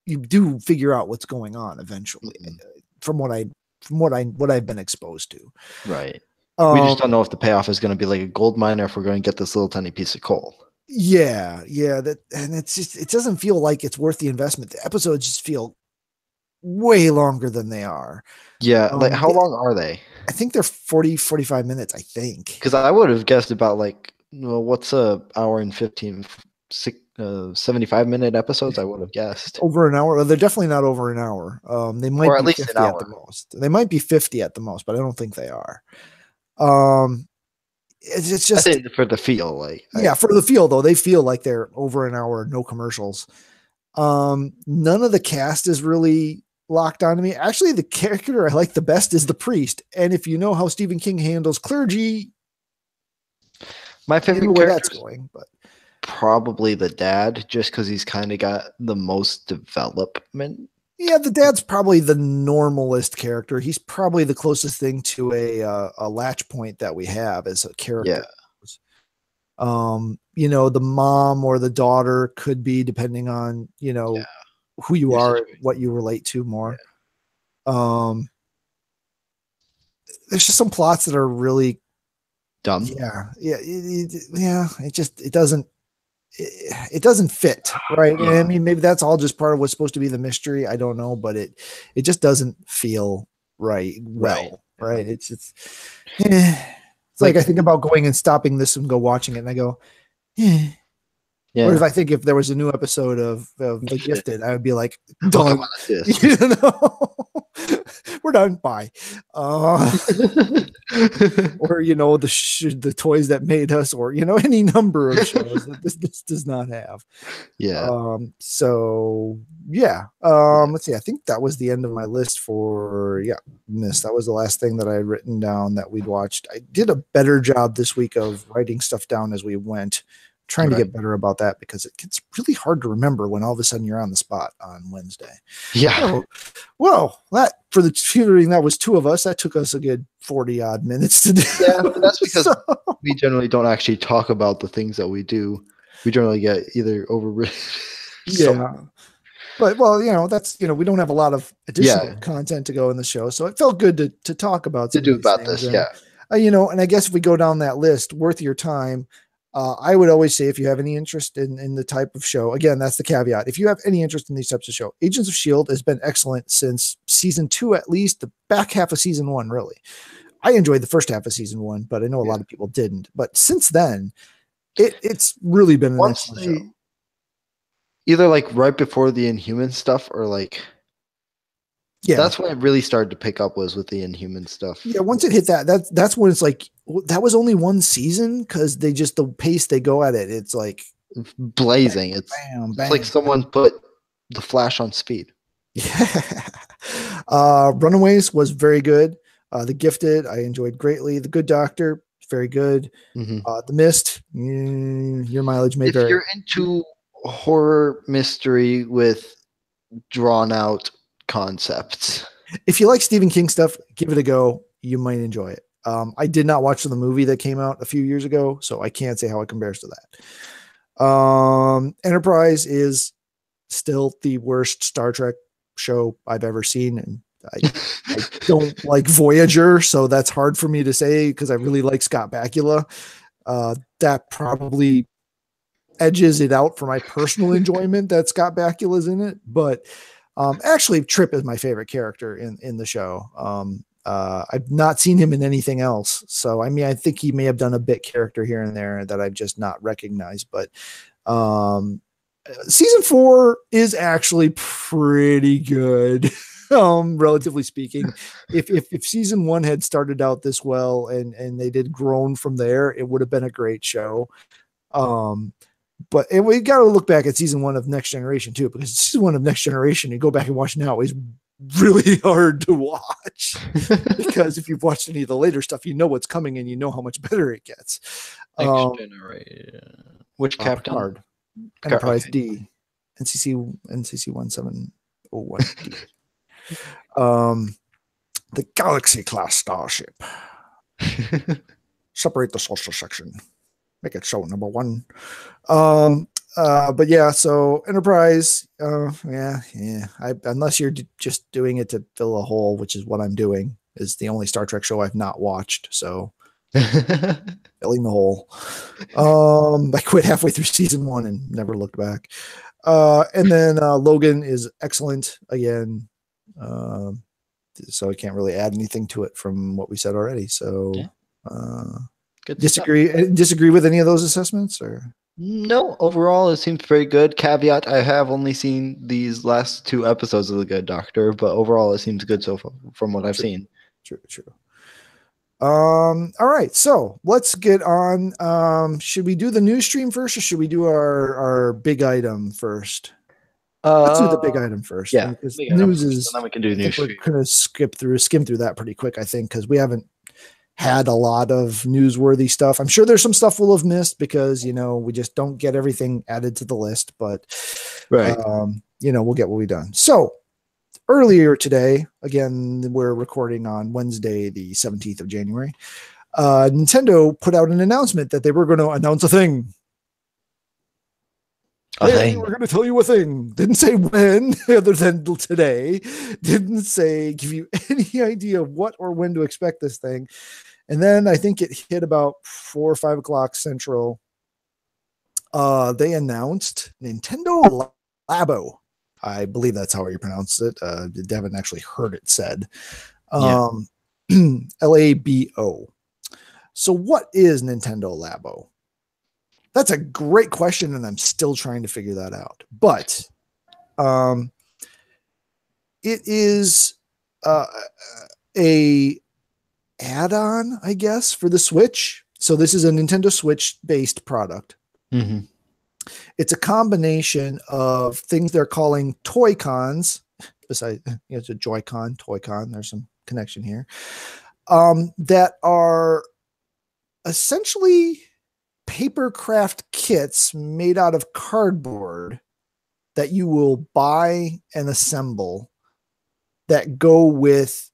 You do figure out what's going on eventually, from what I've been exposed to. Right. We just don't Um, know if the payoff is going to be like a gold mine or if we're going to get this little tiny piece of coal. yeah, and it doesn't feel like it's worth the investment. The episodes just feel way longer than they are. Yeah, like how long are they? I think they're 40, 45 minutes, I think. Because I would have guessed about like, well, what's a hour and 75-minute episodes? I would have guessed. Over an hour. Well, they're definitely not over an hour. They might Or at be least an 50 at the hour. most. They might be 50 at the most, but I don't think they are. Um, it's I just, think for the feel, like yeah, for the feel though, they feel like they're over an hour, no commercials. None of the cast is really locked onto me. Actually, the character I like the best is the priest. And if you know how Stephen King handles clergy, my you know favorite where that's character is going. But probably the dad, just because he's kind of got the most development. yeah, the dad's probably the normalist character. He's probably the closest thing to a latch point that we have as a Yeah, character. The mom or the daughter could be depending on, yeah, who you your are, situation. what you relate to Yeah. more. Um, there's just some plots that are really, Dumb. yeah. It doesn't. it doesn't fit, right? And Yeah. I mean, maybe that's all just part of what's supposed to be the mystery. I don't know, but it just doesn't feel right. Right. Well, right? It's like I Like, think about going and stopping this and go watching it, and I go, eh. Or if yeah. I think if there was a new episode of The Gifted, I would be like, Oh, come done. on, let's You do know, we're done. Bye. this. Or the toys that made us, or any number of shows that this does not have. Yeah. So yeah. Yeah. Let's see. I think that was the end of my list for Miss. That was the last thing that I had written down that we'd watched. I did a better job this week of writing stuff down as we went. Trying to Right. get better about that because it gets really hard to remember when all of a sudden you're on the spot on Wednesday. Yeah. Oh, well, that for the tutoring, that was two of us. That took us a good 40 odd minutes to do. Yeah, but that's because we generally don't actually talk about the things that we do. We generally get either overridden. Yeah. But that's we don't have a lot of additional Yeah. content to go in the show, so it felt good to talk about some To do of these about things. this, And, yeah. and I guess if we go down that list, worth your time. I would always say if you have any interest in the type of show, again, that's the caveat. If you have any interest in these types of show, Agents of S.H.I.E.L.D. has been excellent since season 2, at least the back half of season 1, really. I enjoyed the first half of season 1, but I know a lot of people didn't. But since then, it's really been an excellent show. Either like right before the Inhuman stuff or like that's when it really started to pick up was with the Inhuman stuff. Yeah, once it hit that's when it's like that was only one season because the pace they go at it, it's like blazing. It's like someone put the Flash on speed. Yeah. Runaways was very good. The Gifted, I enjoyed greatly. The Good Doctor, very good. Mm-hmm. The Mist, your mileage may vary. If you're into horror mystery with drawn out concepts. If you like Stephen King stuff, give it a go. You might enjoy it. I did not watch the movie that came out a few years ago, so I can't say how it compares to that. Enterprise is still the worst Star Trek show I've ever seen, and I don't like Voyager, so that's hard for me to say because I really like Scott Bakula. That probably edges it out for my personal enjoyment that Scott Bakula's in it, but actually Trip is my favorite character in the show. I've not seen him in anything else, so I mean I think he may have done a bit character here and there that I've just not recognized, but season 4 is actually pretty good. Relatively speaking, if season 1 had started out this well and they did grown from there, it would have been a great show. But we got to look back at season 1 of Next Generation too, because season 1 of Next Generation, you go back and watch now, is really hard to watch because if you've watched any of the later stuff, you know what's coming and you know how much better it gets. Next Generation. Which captain? Picard. Enterprise D. NCC 1701 D. The Galaxy class starship. Separate the social section. Make it show number 1. But yeah, so Enterprise, unless you're just doing it to fill a hole, which is what I'm doing, is the only Star Trek show I've not watched. So filling the hole. I quit halfway through season 1 and never looked back. And then Logan is excellent again. So I can't really add anything to it from what we said already. So disagree with any of those assessments or? No, overall it seems very good. Caveat, I have only seen these last 2 episodes of The Good Doctor, but overall it seems good so far from what I've seen. True. All right, so let's get on. Should we do the news stream first or should we do our big item first? Let's do the big item first. Yeah, because news is. And then we can do news. We're gonna skim through that pretty quick, I think, because we haven't had a lot of newsworthy stuff. I'm sure there's some stuff we'll have missed because we just don't get everything added to the list, but right. We'll get what we've done. So earlier today, again, we're recording on Wednesday, the 17th of January. Nintendo put out an announcement that they were going to announce a thing. We're going to tell you a thing. Didn't say when, other than today. Didn't say give you any idea what or when to expect this thing. And then I think it hit about 4 or 5 o'clock Central. They announced Nintendo Labo. I believe that's how you pronounce it. Devin actually heard it said. Yeah. Labo. So what is Nintendo Labo? That's a great question, and I'm still trying to figure that out. But it is a add-on, I guess, for the Switch. So this is a Nintendo Switch-based product. Mm-hmm. It's a combination of things they're calling toy cons. Besides, it's a Joy-Con, Toy-Con. There's some connection here. That are essentially paper craft kits made out of cardboard that you will buy and assemble that go with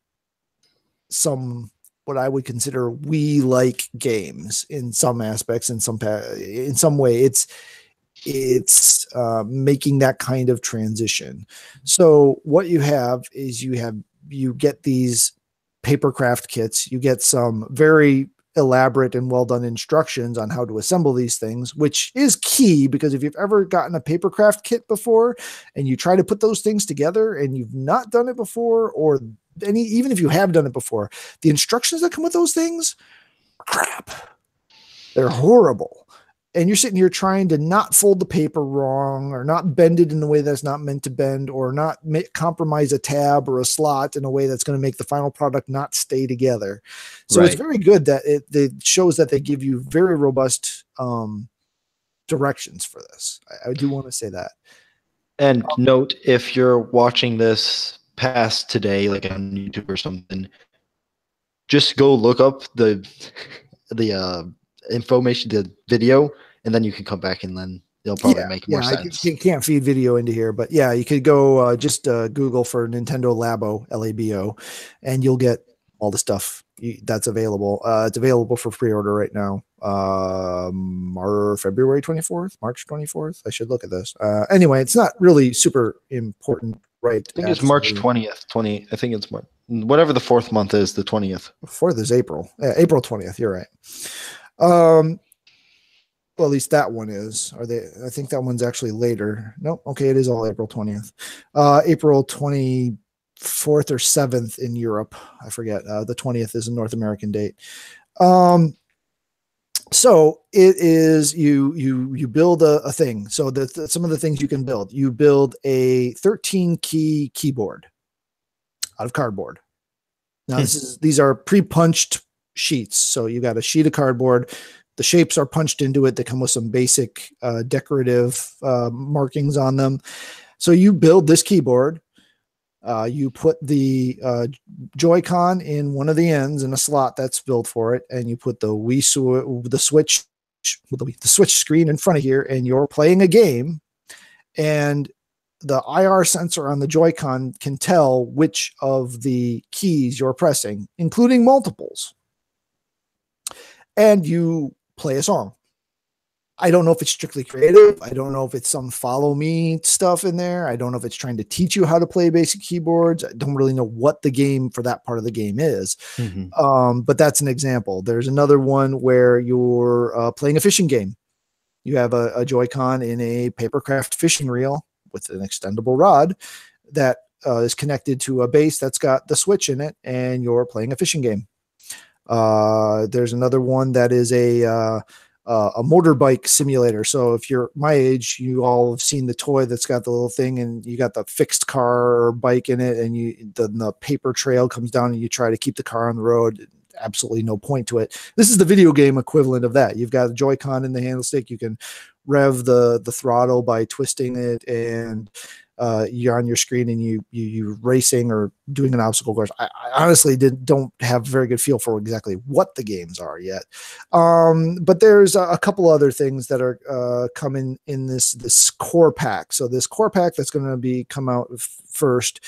some what I would consider Wii-like games in some aspects. In some way, it's making that kind of transition. So what you have is you get these paper craft kits. You get some very elaborate and well done instructions on how to assemble these things, which is key, because if you've ever gotten a paper craft kit before and you try to put those things together and you've not done it before, or even if you have done it before, the instructions that come with those things, crap, they're horrible. And you're sitting here trying to not fold the paper wrong, or not bend it in a way that's not meant to bend, or not compromise a tab or a slot in a way that's going to make the final product not stay together. So It's very good that it shows that they give you very robust directions for this. I do want to say that. And note, if you're watching this past today, like on YouTube or something, just go look up the information, the video, and then you can come back and then it'll probably make more sense. I can't feed video into here, but yeah, you could go just Google for Nintendo Labo, Labo, and you'll get all the stuff that's available. It's available for pre-order right now. February 24th, March 24th. I should look at this. Anyway, it's not really super important, right? I think it's March 20th. I think it's whatever the fourth month is, the 20th. Fourth is April. April 20th. You're right. Well, at least that one is. I think that one's actually later. Nope. Okay, it is all April 20th. April 24th or 7th in Europe. I forget. The 20th is a North American date. So it is you build a thing. So some of the things you can build. You build a 13 key keyboard out of cardboard. Now these are pre-punched sheets. So you got a sheet of cardboard. The shapes are punched into it. They come with some basic decorative markings on them. So you build this keyboard. You put the Joy-Con in one of the ends in a slot that's built for it, and you put the Switch screen in front of here, and you're playing a game. And the IR sensor on the Joy-Con can tell which of the keys you're pressing, including multiples. And you play a song. I don't know if it's strictly creative. I don't know if it's some follow me stuff in there. I don't know if it's trying to teach you how to play basic keyboards. I don't really know what the game for that part of the game is. But that's an example. There's another one where you're playing a fishing game. You have a Joy-Con in a papercraft fishing reel with an extendable rod that is connected to a base that's got the Switch in it, and you're playing a fishing game. There's another one that is a motorbike simulator. So if you're my age, you all have seen the toy that's got the little thing, and you got the fixed car or bike in it, and the paper trail comes down, and you try to keep the car on the road. Absolutely no point to it. This is the video game equivalent of that. You've got a Joy-Con in the handle stick. You can rev the throttle by twisting it, and you're on your screen, and you racing or doing an obstacle course. I honestly don't have a very good feel for exactly what the games are yet. But there's a couple other things that are coming in this core pack. So this core pack that's going to be come out first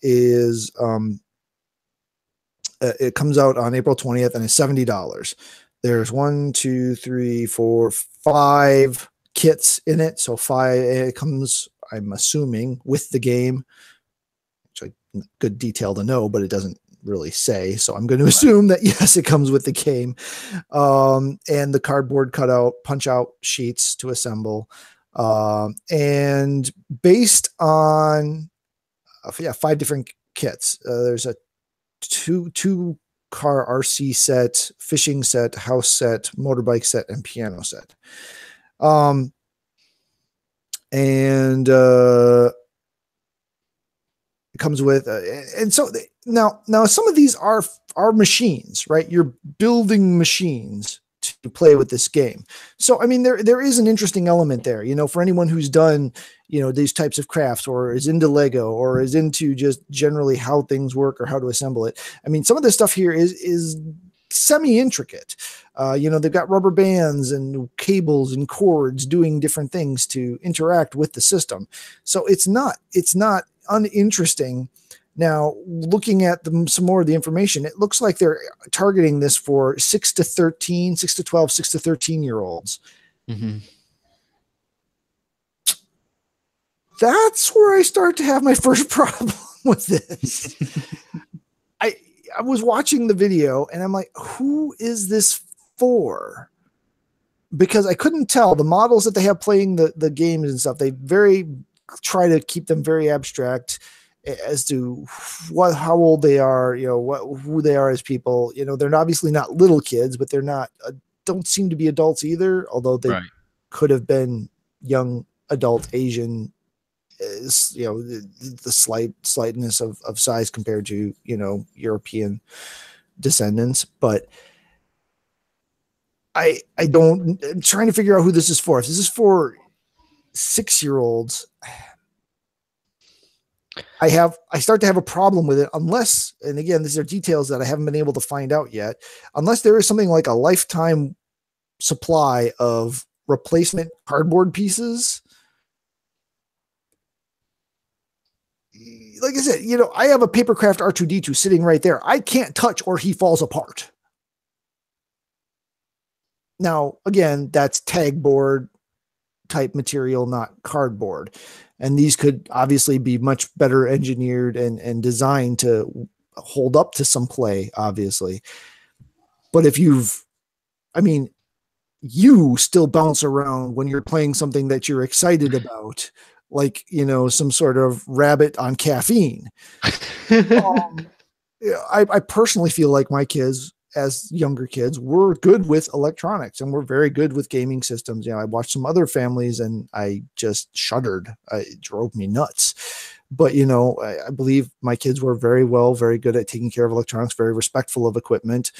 is it comes out on April 20th, and it's $70. There's 5 kits in it. So 5, it comes, I'm assuming, with the game. Actually, good detail to know, but it doesn't really say. So I'm going to assume that yes, it comes with the game, and the cardboard cutout punch out sheets to assemble. And based on 5 different kits, there's a two car RC set, fishing set, house set, motorbike set, and piano set. And it comes with, and so now some of these are machines, right? You're building machines to play with this game. So, I mean, there is an interesting element there, for anyone who's done, these types of crafts or is into Lego or is into just generally how things work or how to assemble it. I mean, some of this stuff here is semi-intricate. They've got rubber bands and cables and cords doing different things to interact with the system. So it's not uninteresting. Now, looking at some more of the information, it looks like they're targeting this for 6 to 12, 6 to 13-year-olds. Mm-hmm. That's where I start to have my first problem with this. I was watching the video and I'm like, who is this for? Because I couldn't tell the models that they have playing the games and stuff. They try to keep them very abstract as to how old they are, who they are as people. They're obviously not little kids, but they're not, don't seem to be adults either, although they could have been young adult Asian, the slightness of size compared to, European descendants. But I'm trying to figure out who this is for. If this is for 6-year-olds, I start to have a problem with it unless, and again, these are details that I haven't been able to find out yet, unless there is something like a lifetime supply of replacement cardboard pieces. Like I said, I have a Papercraft R2D2 sitting right there. I can't touch or he falls apart. Now, again, that's tag board type material, not cardboard. And these could obviously be much better engineered and designed to hold up to some play, obviously. But if you still bounce around when you're playing something that you're excited about, like, some sort of rabbit on caffeine. I personally feel like my kids, as younger kids, were good with electronics and we're very good with gaming systems. I watched some other families and I just shuddered. It drove me nuts. But, I believe my kids were very good at taking care of electronics, very respectful of equipment.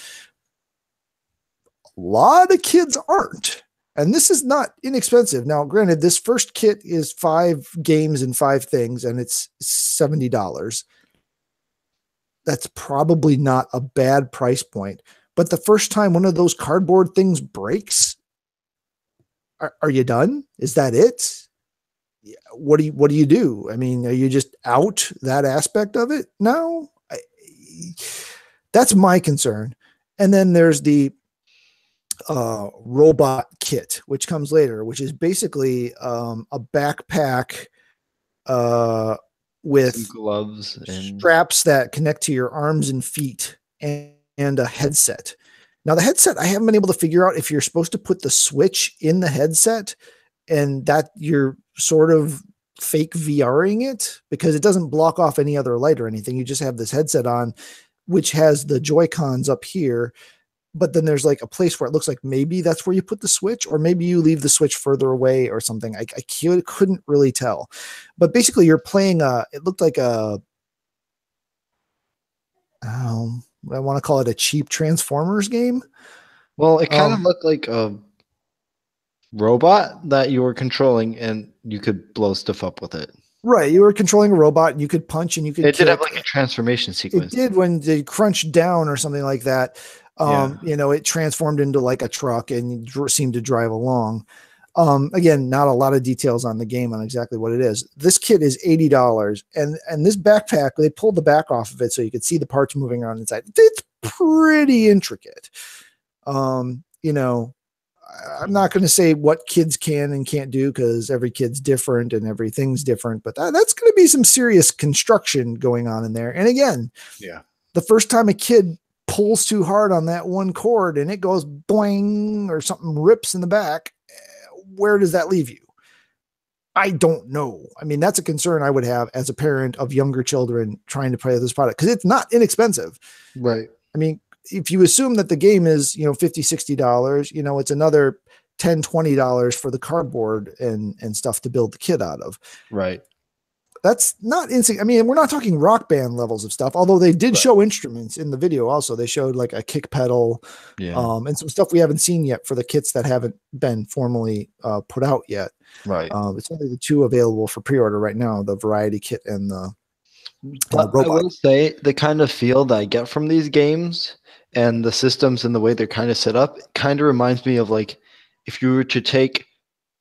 A lot of kids aren't. And this is not inexpensive. Now, granted, this first kit is 5 games and 5 things, and it's $70. That's probably not a bad price point. But the first time one of those cardboard things breaks, are you done? Is that it? What do you do? I mean, are you just out that aspect of it? No, that's my concern. And then there's the robot kit, which comes later, which is basically a backpack with gloves and straps that connect to your arms and feet and a headset. Now, the headset, I haven't been able to figure out if you're supposed to put the switch in the headset and that you're sort of fake VRing it, because it doesn't block off any other light or anything. You just have this headset on, which has the Joy-Cons up here. But then there's like a place where it looks like maybe that's where you put the switch, or maybe you leave the switch further away or something. I couldn't really tell. But basically you're playing it looked like I want to call it a cheap Transformers game. Well, it kind of looked like a robot that you were controlling and you could blow stuff up with it. Right. You were controlling a robot and you could punch and you could It did have like a transformation sequence. It did when they crunched down or something like that. It transformed into like a truck and seemed to drive along. Again, not a lot of details on the game on exactly what it is. This kit is $80, and this backpack, they pulled the back off of it so you could see the parts moving around inside. It's pretty intricate. I'm not going to say what kids can and can't do because every kid's different and everything's different, but that's going to be some serious construction going on in there. And again, the first time a kid pulls too hard on that one cord and it goes boing or something rips in the back, where does that leave you? I don't know. I mean, that's a concern I would have as a parent of younger children trying to play this product because it's not inexpensive. Right. I mean, if you assume that the game is, $50, $60, it's another $10, $20 for the cardboard and stuff to build the kit out of. Right. That's not insane. I mean, we're not talking Rock Band levels of stuff, although they did show instruments in the video. Also, they showed like a kick pedal, and some stuff we haven't seen yet for the kits that haven't been formally put out yet. Right. It's only the two available for pre-order right now: the variety kit and the robot. I will say the kind of feel that I get from these games and the systems and the way they're kind of set up kind of reminds me of like if you were to take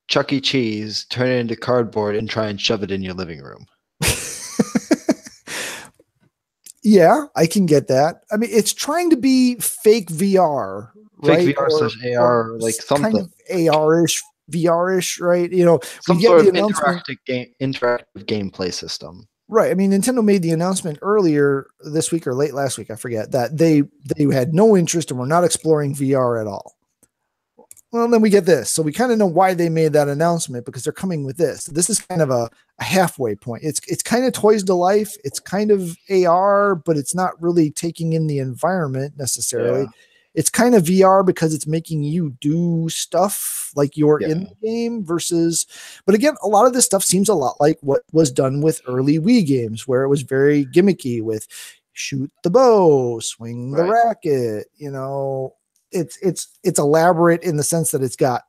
Chuck E. Cheese, turn it into cardboard, and try and shove it in your living room. Yeah, I can get that. I mean, it's trying to be fake VR, right? Fake VR / AR, like something kind of AR-ish, VR-ish, right? Some sort of interactive gameplay system. Right. I mean, Nintendo made the announcement earlier this week or late last week, I forget, that they had no interest and were not exploring VR at all. Well, then we get this. So we kind of know why they made that announcement because they're coming with this. This is kind of a halfway point. It's kind of toys to life. It's kind of AR, but it's not really taking in the environment necessarily. Yeah. It's kind of VR because it's making you do stuff like you're in the game versus, but again, a lot of this stuff seems a lot like what was done with early Wii games where it was very gimmicky with shoot the bow, swing the racket, it's elaborate in the sense that it's got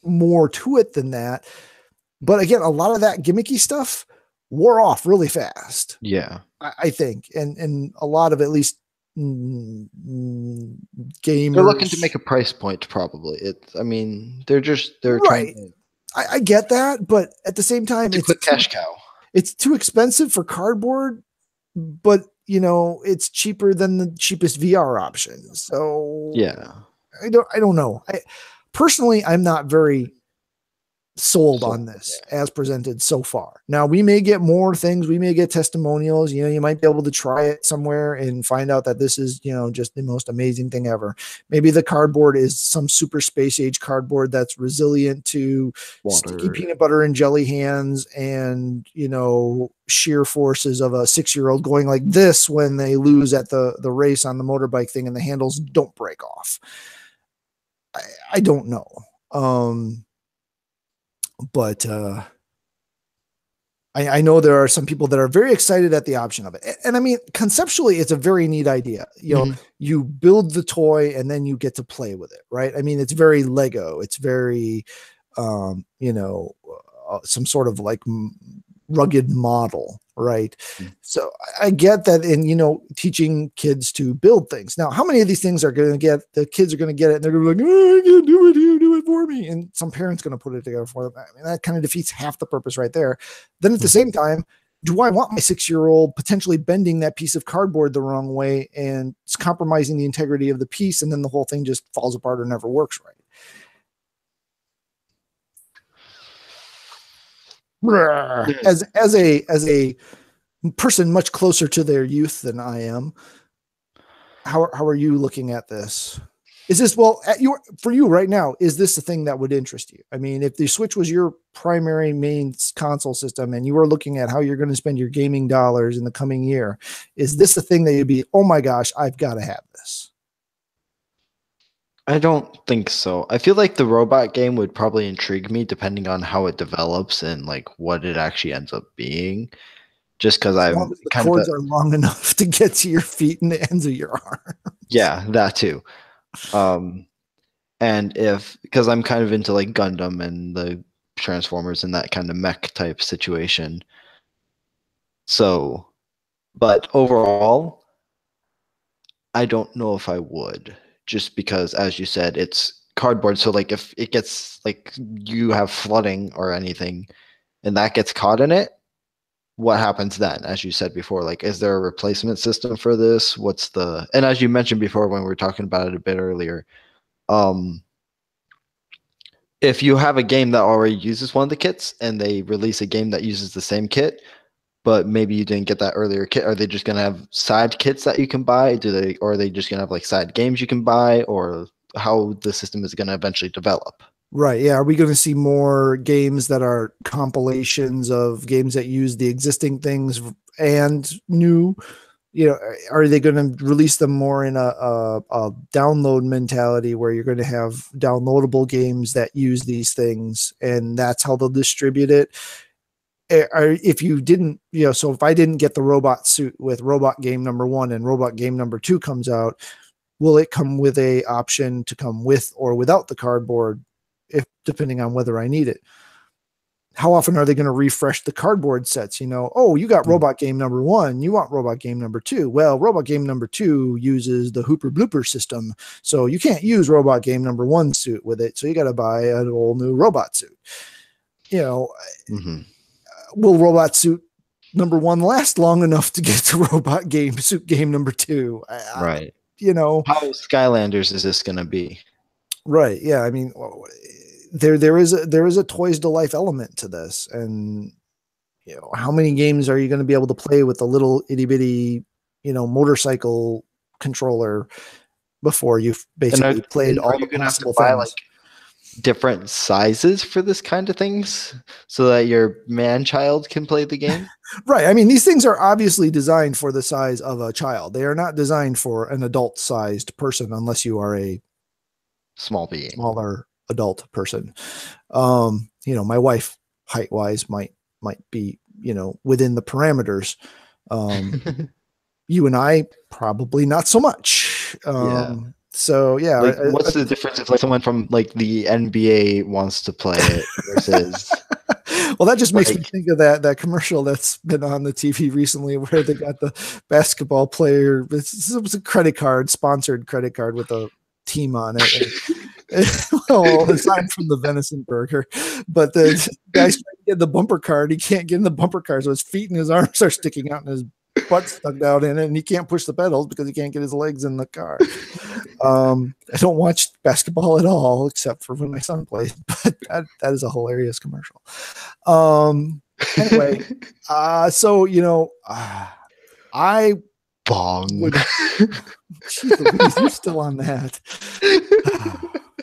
more to it than that. But again, a lot of that gimmicky stuff wore off really fast. Yeah. I think. And a lot of at least gamers. They're looking to make a price point probably. They're right. I get that, but at the same time, it's a quick cash cow. It's too expensive for cardboard, but it's cheaper than the cheapest VR option. So yeah, I don't know. Personally, I'm not very sold on this as presented so far. Now we may get more things. We may get testimonials. You might be able to try it somewhere and find out that this is, just the most amazing thing ever. Maybe the cardboard is some super space age cardboard that's resilient to sticky peanut butter and jelly hands and, sheer forces of a 6-year-old going like this when they lose at the race on the motorbike thing and the handles don't break off. I don't know. But I know there are some people that are very excited at the option of it. And I mean, conceptually, it's a very neat idea. You build the toy and then you get to play with it, right? I mean, it's very Lego. It's very, some sort of like rugged model, right? So I get that in, teaching kids to build things. Now, how many of these things are going to get, the kids are going to get it and they're going to be like, oh, I can't do it, you do it for me. And some parents going to put it together for them. I mean, that kind of defeats half the purpose right there. Then at the same time, do I want my 6-year-old potentially bending that piece of cardboard the wrong way and it's compromising the integrity of the piece and then the whole thing just falls apart or never works right? As a person much closer to their youth than I am, how are you looking at this? Is this for you right now? Is this the thing that would interest you? I mean, if the Switch was your primary main console system and you were looking at how you're going to spend your gaming dollars in the coming year, is this the thing that you'd be, oh my gosh, I've got to have this? I don't think so. I feel like the robot game would probably intrigue me depending on how it develops and like what it actually ends up being. Just because I'm the cords are long enough to get to your feet and the ends of your arms. Yeah, that too. And because I'm kind of into like Gundam and the Transformers and that kind of mech type situation. So, but overall, I don't know if I would. Just because, as you said, it's cardboard. So like if it gets like you have flooding or anything and that gets caught in it, what happens then? As you said before, like, is there a replacement system for this? And as you mentioned before, when we were talking about it a bit earlier, if you have a game that already uses one of the kits and they release a game that uses the same kit, but maybe you didn't get that earlier kit. Are they just gonna have side kits that you can buy? Or are they just gonna have like side games you can buy, or how the system is gonna eventually develop? Right. Yeah. Are we going to see more games that are compilations of games that use the existing things and new? Are they going to release them more in a download mentality where you're going to have downloadable games that use these things and that's how they'll distribute it? If you didn't, so if I didn't get the robot suit with robot game number 1 and robot game number 2 comes out, will it come with a option to come with or without the cardboard, if depending on whether I need it? How often are they going to refresh the cardboard sets? Oh, you got robot game number 1, you want robot game number 2. Well, robot game number 2 uses the Hooper Blooper system, so you can't use robot game number 1 suit with it, so you got to buy an whole new robot suit. Will robot suit number 1 last long enough to get to robot game suit game number 2? Right. How Skylanders is this going to be? Right. Yeah. I mean, there is a toys to life element to this, and how many games are you going to be able to play with a little itty bitty motorcycle controller before you've basically played all the possible things? Like different sizes for this kind of things so that your man child can play the game? Right. I mean, these things are obviously designed for the size of a child. They are not designed for an adult sized person unless you are a smaller adult person. My wife height wise might be, within the parameters. You and I probably not so much. So yeah. What's the difference if like someone from like the NBA wants to play it versus well, that just makes me think of that commercial that's been on the TV recently where they got the basketball player. It was a sponsored credit card with a team on it. Well, aside from the venison burger, but the guy's trying to get the bumper card. He can't get in the bumper card, so his feet and his arms are sticking out and his butt stuck out in it, and he can't push the pedals because he can't get his legs in the car. I don't watch basketball at all except for when my son plays, but that is a hilarious commercial. Anyway, so I bong. Geez Louise, you're still on that.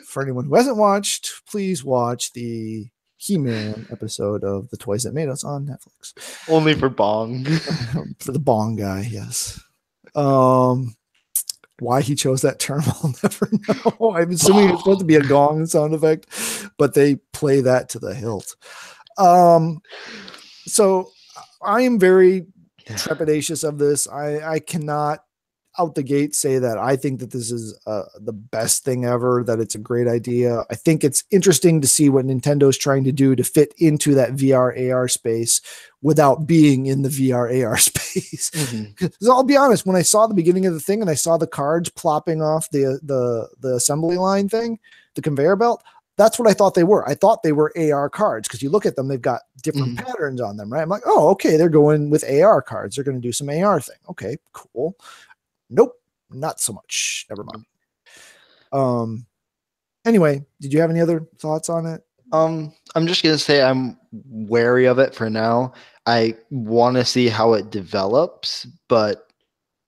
For anyone who hasn't watched, please watch the He-Man episode of The Toys That Made Us on Netflix. Only for bong. For the bong guy, yes. Why he chose that term, I'll never know. I'm assuming it's supposed to be a gong sound effect, but they play that to the hilt. So I am very trepidatious of this. I cannot out the gate say that I think that this is the best thing ever, that it's a great idea. I think it's interesting to see what Nintendo is trying to do to fit into that VR AR space without being in the VR AR space. So I'll be honest, when I saw the beginning of the thing and I saw the cards plopping off the assembly line thing, the conveyor belt, that's what I thought they were. I thought they were AR cards because you look at them, they've got different patterns on them, right? I'm like, oh, okay, they're going with AR cards. They're going to do some AR thing. Okay, cool. Nope, not so much. Never mind. Anyway, did you have any other thoughts on it? I'm just gonna say I'm wary of it for now. I want to see how it develops, but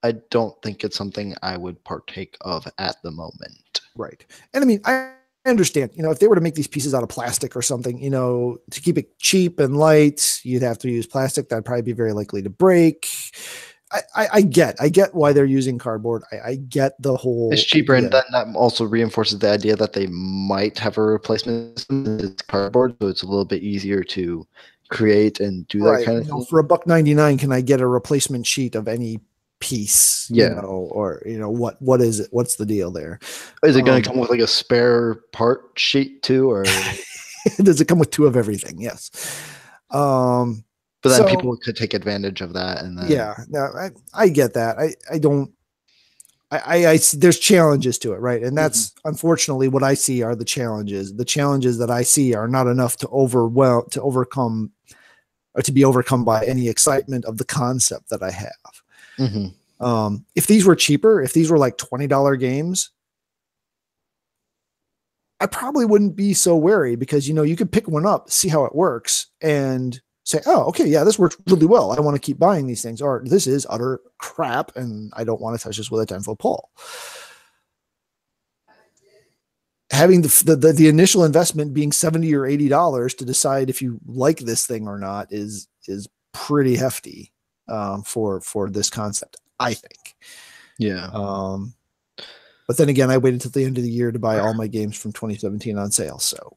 I don't think it's something I would partake of at the moment. Right. And I mean, I understand, if they were to make these pieces out of plastic or something, to keep it cheap and light, you'd have to use plastic. That'd probably be very likely to break. I get why they're using cardboard. I get the whole. It's cheaper, and then that also reinforces the idea that they might have a replacement system. It's cardboard, so it's a little bit easier to create and do that kind of thing. For $1.99, can I get a replacement sheet of any piece? Or what is it? What's the deal there? Is it going to come with like a spare part sheet too, or does it come with 2 of everything? Yes. But then people could take advantage of that, and then I get that. I there's challenges to it, right? And that's unfortunately what I see are the challenges. The challenges that I see are not enough to overcome or to be overcome by any excitement of the concept that I have. If these were cheaper, if these were like $20 games, I probably wouldn't be so wary because you could pick one up, see how it works, and say, oh, okay, yeah, this works really well. I want to keep buying these things, or this is utter crap and I don't want to touch this with a 10-foot pole. Having the initial investment being $70 or $80 to decide if you like this thing or not is pretty hefty for this concept, I think. Yeah. But then again, I waited till the end of the year to buy all my games from 2017 on sale. So,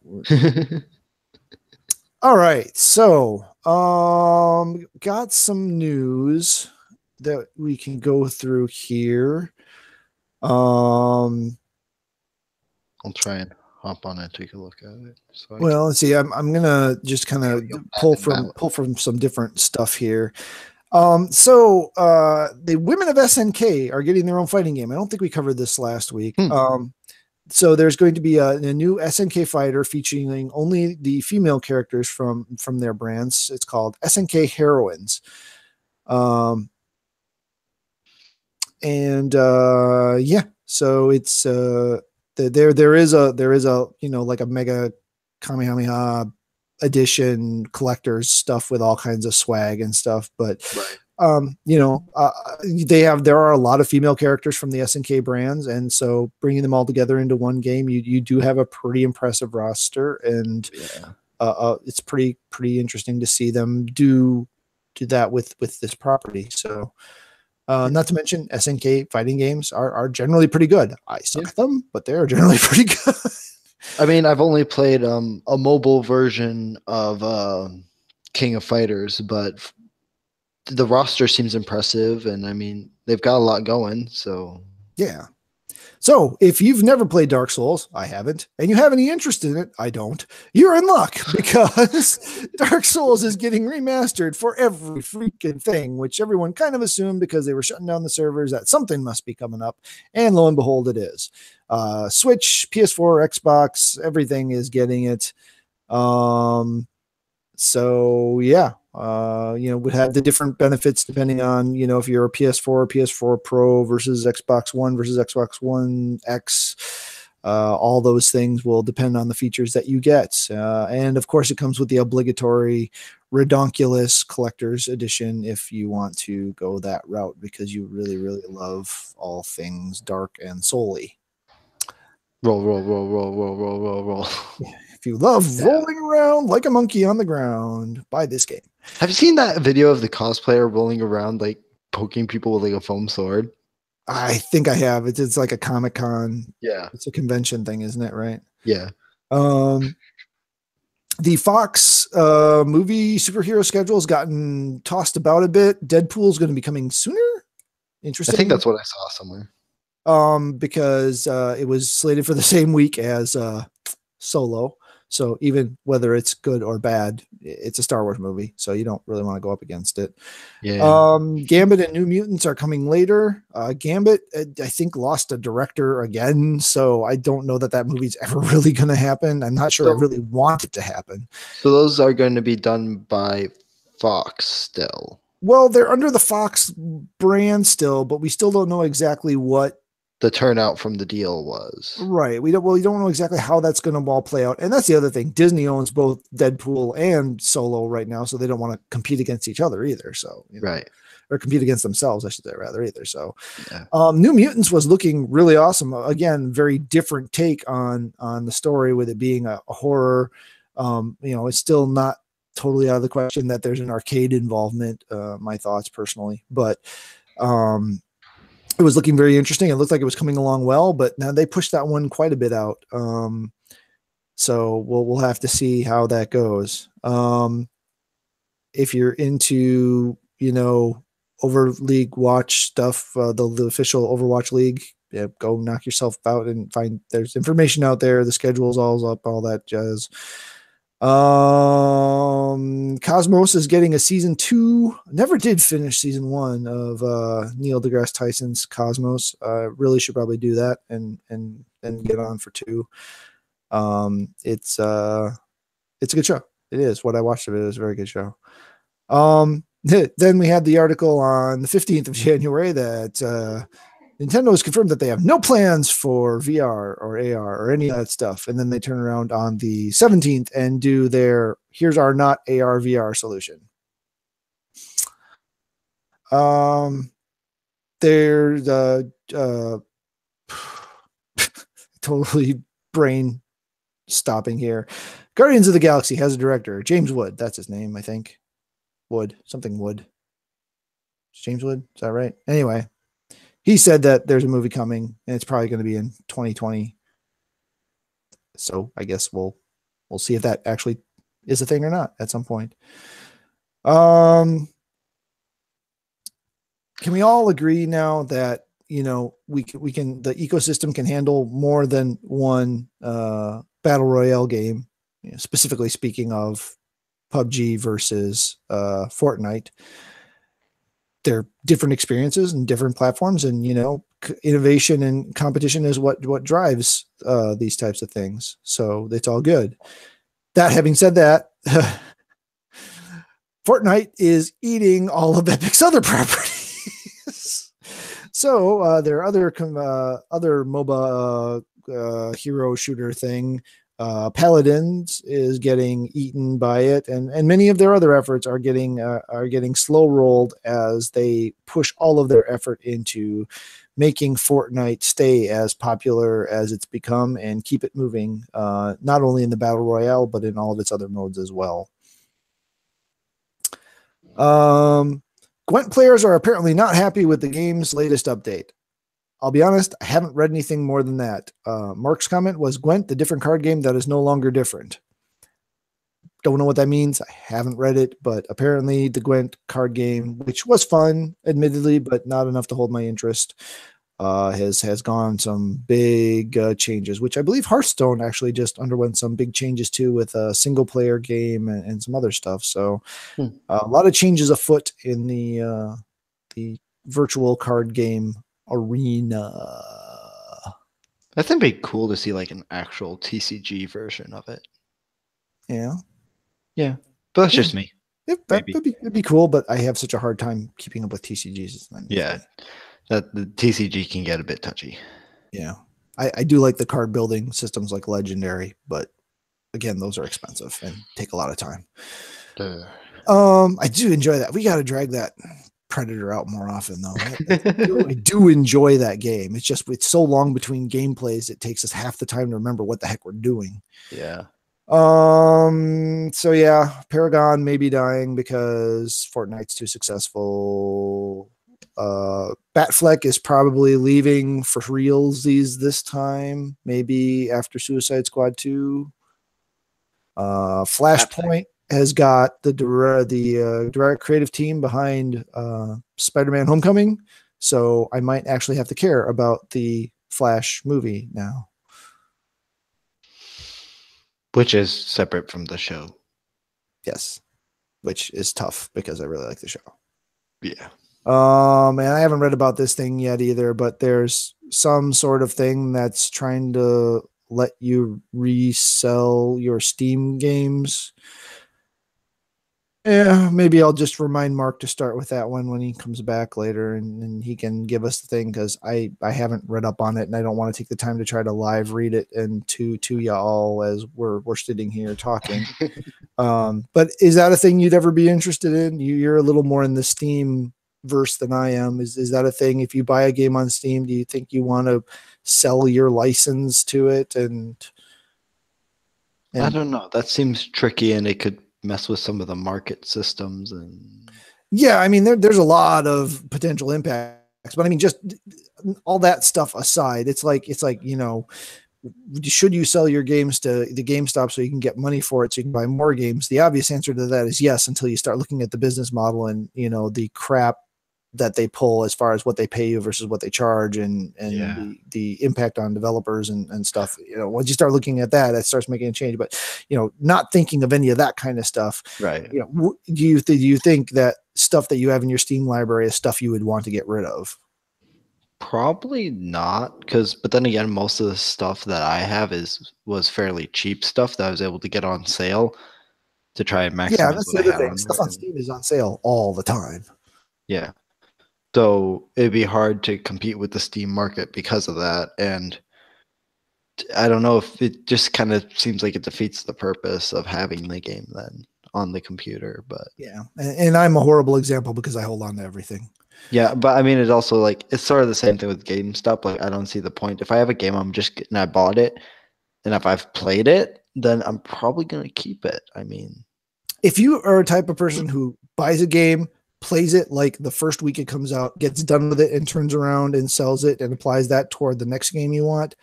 all right. So, got some news that we can go through here. I'll try and hop on and take a look at it. So well, let's see. I'm gonna just kind of pull from some different stuff here. The women of SNK are getting their own fighting game. I don't think we covered this last week. So there's going to be a new SNK fighter featuring only the female characters from their brands. It's called SNK Heroines. Yeah, so it's there is a like a mega Kamehameha edition collectors stuff with all kinds of swag and stuff, but there are a lot of female characters from the SNK brands, and so bringing them all together into one game, you do have a pretty impressive roster, and it's pretty interesting to see them do that with this property. So not to mention SNK fighting games are generally pretty good. I suck at them, but they're generally pretty good. I mean, I've only played a mobile version of King of Fighters, but the roster seems impressive, and I mean, they've got a lot going. So yeah. So if you've never played Dark Souls, I haven't, and you have any interest in it, I don't, you're in luck, because Dark Souls is getting remastered for every freaking thing, which everyone kind of assumed because they were shutting down the servers that something must be coming up. And lo and behold, it is. Switch, PS4, Xbox, everything is getting it. So yeah, would have the different benefits depending on, if you're a PS4 or PS4 Pro versus Xbox One versus Xbox One X. All those things will depend on the features that you get. And of course, it comes with the obligatory redonkulous collector's edition if you want to go that route, because you really, really love all things dark and soul-y. Roll. If you love rolling around like a monkey on the ground, buy this game. Have you seen that video of the cosplayer rolling around, like poking people with like a foam sword? I think I have. It's like a Comic-Con. Yeah. It's a convention thing, isn't it? Right. Yeah. The Fox movie superhero schedule has gotten tossed about a bit. Deadpool's going to be coming sooner. Interesting. I think that's what I saw somewhere. Because it was slated for the same week as Solo. So even whether it's good or bad, it's a Star Wars movie, so you don't really want to go up against it. Yeah. Gambit and New Mutants are coming later. Gambit, I think, lost a director again, so I don't know that movie's ever really going to happen. I'm not sure I really want it to happen. So those are going to be done by Fox still. Well, they're under the Fox brand still, but we still don't know exactly what the turnout from the deal was. Right. We don't know exactly how that's going to all play out. And that's the other thing. Disney owns both Deadpool and Solo right now, so they don't want to compete against each other either. So, right. Or compete against themselves, I should say, rather, either. So, New Mutants was looking really awesome. Again, very different take on the story, with it being a horror. It's still not totally out of the question that there's an arcade involvement, my thoughts personally, but it was looking very interesting. It looked like it was coming along well, but now they pushed that one quite a bit out. So we'll have to see how that goes. If you're into, Overleague Watch stuff, the official Overwatch League, go knock yourself out and find, there's information out there. The schedule's all up, all that jazz. Cosmos is getting a season 2. Never did finish season 1 of Neil deGrasse Tyson's Cosmos. Really should probably do that and get on for 2. It's a good show. It is. What I watched of it is a very good show. Then we had the article on the 15th of January that Nintendo has confirmed that they have no plans for VR or AR or any of that stuff. And then they turn around on the 17th and do their here's our not AR VR solution. There's totally brain stopping here. Guardians of the Galaxy has a director, James Wood. That's his name, I think. Wood, something Wood. James Wood, is that right? Anyway, he said that there's a movie coming and it's probably going to be in 2020. So I guess we'll see if that actually is a thing or not at some point. Can we all agree now that we can the ecosystem can handle more than one battle royale game? Specifically speaking of PUBG versus Fortnite. They're different experiences and different platforms, and innovation and competition is what drives these types of things. So it's all good. That having said that, Fortnite is eating all of Epic's other properties. So there are other MOBA hero shooter thing. Paladins is getting eaten by it, and many of their other efforts are getting slow rolled as they push all of their effort into making Fortnite stay as popular as it's become and keep it moving, not only in the battle royale but in all of its other modes as well. Gwent players are apparently not happy with the game's latest update. I'll be honest, I haven't read anything more than that. Mark's comment was Gwent, the different card game that is no longer different. Don't know what that means. I haven't read it, but apparently the Gwent card game, which was fun, admittedly, but not enough to hold my interest, has gone some big changes, which I believe Hearthstone actually just underwent some big changes too with a single player game and some other stuff. So a lot of changes afoot in the virtual card game arena. I think it'd be cool to see like an actual TCG version of it. Yeah. But that's just me. It'd be cool, but I have such a hard time keeping up with TCGs. Yeah, that the TCG can get a bit touchy. Yeah, I do like the card building systems like Legendary, but again, those are expensive and take a lot of time. I do enjoy that. We got to drag that Predator out more often though. I do enjoy that game. It's so long between gameplays, it takes us half the time to remember what the heck we're doing. Yeah. So yeah, Paragon may be dying because Fortnite's too successful. Batfleck is probably leaving for realsies this time, maybe after Suicide Squad 2. Flashpoint has got the direct creative team behind Spider-Man Homecoming, so I might actually have to care about the Flash movie now. Which is separate from the show. Yes, which is tough because I really like the show. Yeah. And I haven't read about this thing yet either, but there's some sort of thing that's trying to let you resell your Steam games. Yeah, maybe I'll just remind Mark to start with that one when he comes back later, and he can give us the thing, because I haven't read up on it, and I don't want to take the time to try to live read it and to y'all as we're sitting here talking. But is that a thing you'd ever be interested in? You're a little more in the Steam verse than I am. Is that a thing? If you buy a game on Steam, do you think you want to sell your license to it? And I don't know. That seems tricky, and it could mess with some of the market systems. And yeah, I mean, there's a lot of potential impacts, but I mean, just all that stuff aside, it's like should you sell your games to the GameStop so you can get money for it so you can buy more games? The obvious answer to that is yes, until you start looking at the business model and the crap that they pull as far as what they pay you versus what they charge, and the impact on developers and stuff. Once you start looking at that, it starts making a change. But not thinking of any of that kind of stuff, right? Do you think that stuff that you have in your Steam library is stuff you would want to get rid of? Probably not, but then again, most of the stuff that I have was fairly cheap stuff that I was able to get on sale to try and maximize. Yeah, that's the other thing. Stuff on Steam is on sale all the time. Yeah. So it'd be hard to compete with the Steam market because of that. And I don't know if it just kind of seems like it defeats the purpose of having the game then on the computer. But Yeah, and I'm a horrible example because I hold on to everything. yeah, but I mean, it also like it's sort of the same thing with GameStop. Like, I don't see the point. If I have a game, and I bought it, and if I've played it, then I'm probably gonna keep it. I mean, If you are a type of person who buys a game, plays it like the first week it comes out, gets done with it, and turns around and sells it and applies that toward the next game you want,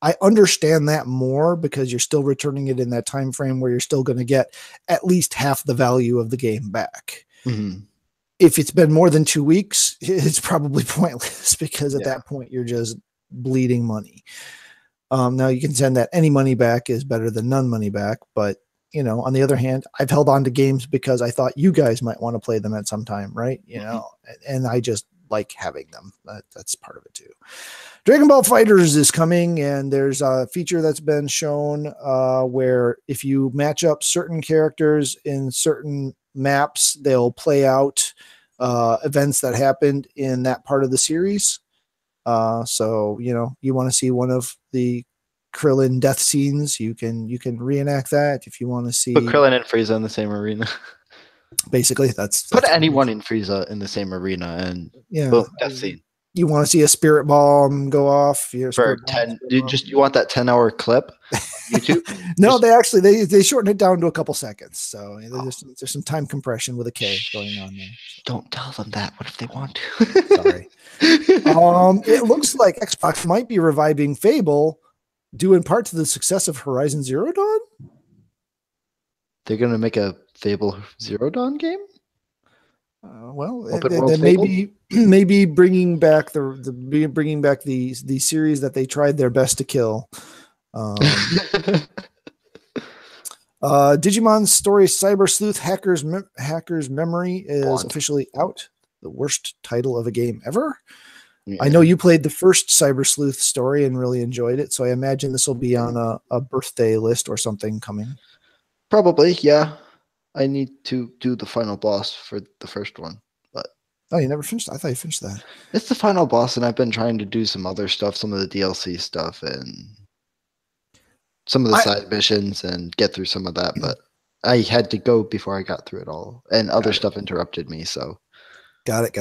I understand that more because you're still returning it in that time frame where you're still going to get at least half the value of the game back. mm-hmm. If it's been more than 2 weeks, it's probably pointless because at Yeah. that point you're just bleeding money. Now you can send that any money back is better than none money back, but on the other hand, I've held on to games because I thought you guys might want to play them at some time, right? And I just like having them. That's part of it too. Dragon Ball Fighters is coming, and there's a feature that's been shown where if you match up certain characters in certain maps, they'll play out events that happened in that part of the series. So you want to see one of the Krillin death scenes, you can reenact that. If you want to see, Put Krillin and Frieza in the same arena. basically that's Put anyone in Frieza in the same arena, and boom, death scene. You want to see a spirit bomb go off For 10, you want that 10-hour clip on YouTube? No, they shorten it down to a couple seconds, so there's some time compression with a K going on there. Don't tell them that. What if they want to? Sorry. It looks like Xbox might be reviving Fable, due in part to the success of Horizon Zero Dawn. They're gonna make a Fable Zero Dawn game. Maybe bringing back the series that they tried their best to kill. Digimon Story Cyber Sleuth Hacker's Memory is officially out. The worst title of a game ever. Yeah. I know you played the first Cyber Sleuth story and really enjoyed it, so I imagine this will be on a birthday list or something coming. Probably, yeah. I need to do the final boss for the first one, but you never finished? I thought you finished that. It's the final boss, and I've been trying to do some other stuff, some of the DLC stuff, and some of the side missions, and get through some of that. But I had to go before I got through it all, and other stuff interrupted me. So, got it.